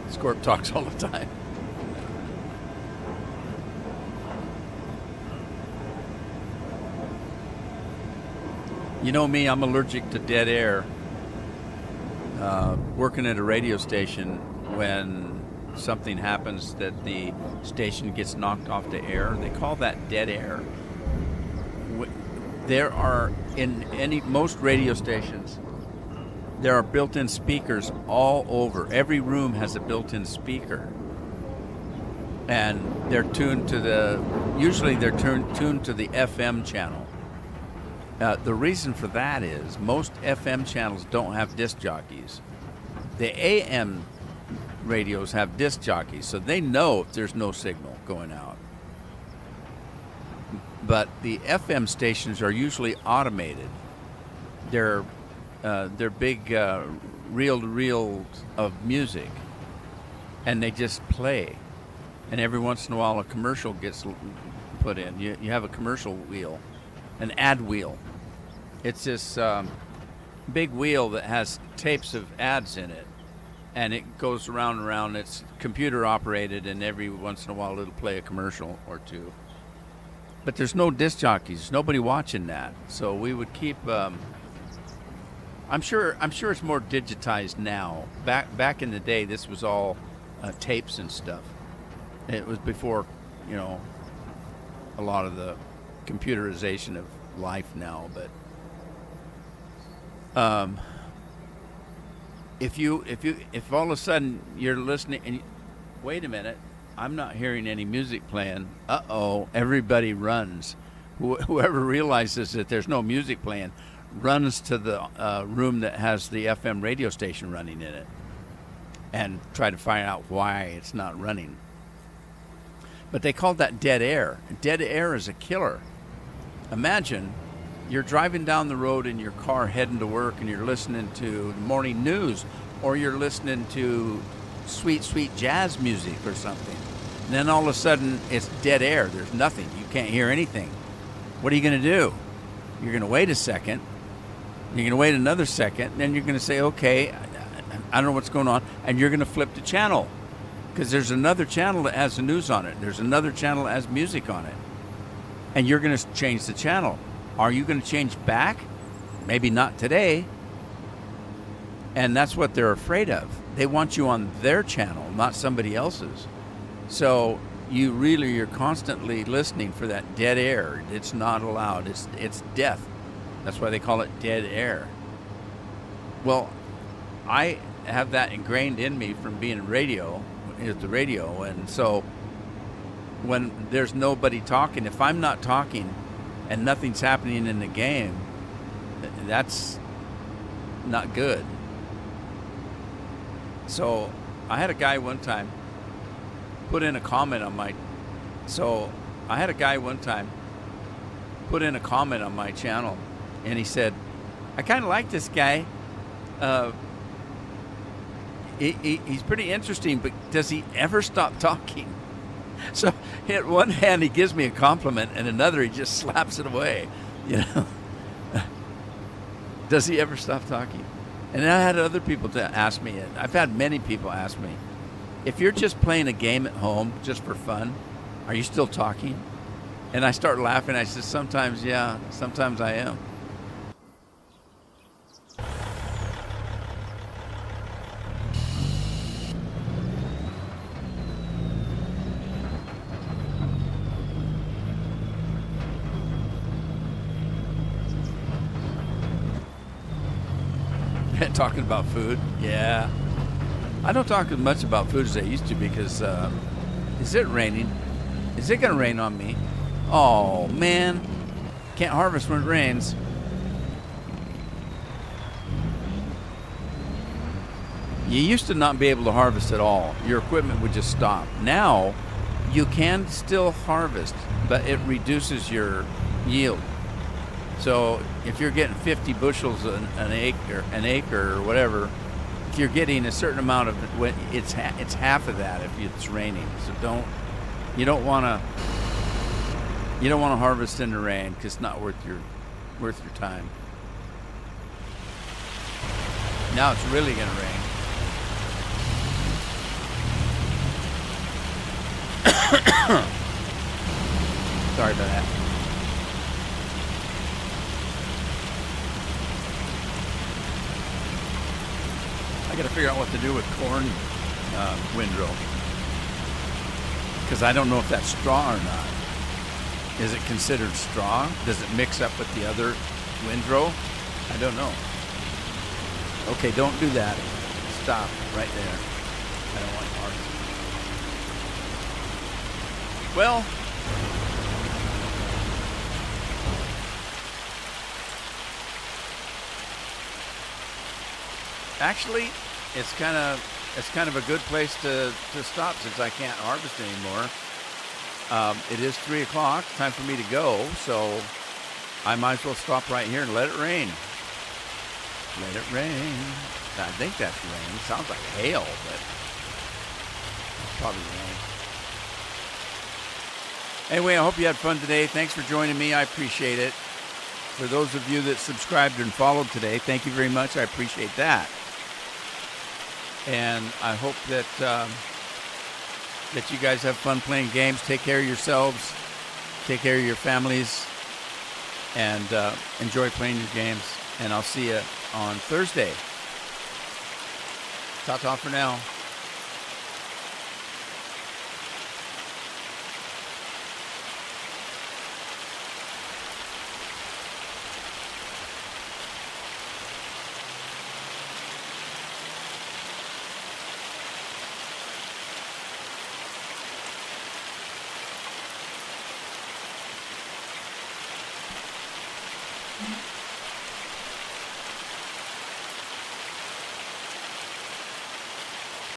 [SPEAKER 1] Scorp talks all the time. You know me, I'm allergic to dead air. Working at a radio station, when something happens that the station gets knocked off the air, they call that dead air. There are, in most radio stations, there are built-in speakers all over. Every room has a built-in speaker. And they're tuned to usually they're tuned to the FM channel. The reason for that is most FM channels don't have disc jockeys. The AM radios have disc jockeys, so they know if there's no signal going out. But the FM stations are usually automated. They're big reel-to-reel of music, and they just play. And every once in a while, a commercial gets put in. You have a commercial wheel, an ad wheel. It's this big wheel that has tapes of ads in it, and it goes around and around. It's computer operated, and every once in a while, it'll play a commercial or two. But there's no disc jockeys, nobody watching that. So we would keep. I'm sure it's more digitized now. Back in the day, this was all tapes and stuff. It was before, a lot of the computerization of life now. But if all of a sudden you're listening and wait a minute, I'm not hearing any music playing. Uh-oh, everybody runs. Whoever realizes that there's no music playing runs to the room that has the FM radio station running in it and try to find out why it's not running. But they called that dead air. Dead air is a killer. Imagine you're driving down the road in your car heading to work and you're listening to the morning news, or you're listening to sweet, sweet jazz music or something. And then all of a sudden it's dead air. There's nothing. You can't hear anything. What are you going to do? You're going to wait a second. You're going to wait another second. And then you're going to say, okay, I don't know what's going on. And you're going to flip the channel, because there's another channel that has the news on it. There's another channel that has music on it. And you're going to change the channel. Are you going to change back? Maybe not today. And that's what they're afraid of. They want you on their channel, not somebody else's. So you're constantly listening for that dead air. It's not allowed. It's death. That's why they call it dead air. Well, I have that ingrained in me from being at the radio, and so when there's nobody talking, if I'm not talking and nothing's happening in the game, that's not good. So I had a guy one time put in a comment on my channel, and he said, I kind of like this guy. He's pretty interesting, but does he ever stop talking? So at one hand he gives me a compliment, and another he just slaps it away. Does he ever stop talking? And I had other people to ask me, and I've had many people ask me, if you're just playing a game at home just for fun, are you still talking? And I start laughing. I said, sometimes, yeah, sometimes I am. Talking about food, yeah. I don't talk as much about food as I used to, because is it raining? Is it going to rain on me? Oh, man. Can't harvest when it rains. You used to not be able to harvest at all. Your equipment would just stop. Now, you can still harvest, but it reduces your yield. So if you're getting 50 bushels an acre or whatever, if you're getting a certain amount of it, it's half of that if it's raining. So you don't want to harvest in the rain, because it's not worth your time. Now it's really going to rain. Sorry about that. I got to figure out what to do with corn windrow, because I don't know if that's straw or not. Is it considered straw? Does it mix up with the other windrow? I don't know. Okay, don't do that. Stop right there. I don't want parts. Well, actually, it's kind of a good place to stop, since I can't harvest anymore. It is 3 o'clock, time for me to go, so I might as well stop right here and let it rain. Let it rain. I think that's rain. It sounds like hail, but it's probably rain. Anyway, I hope you had fun today. Thanks for joining me. I appreciate it. For those of you that subscribed and followed today, thank you very much. I appreciate that. And I hope that you guys have fun playing games. Take care of yourselves. Take care of your families. And enjoy playing your games. And I'll see you on Thursday. Ta-ta for now.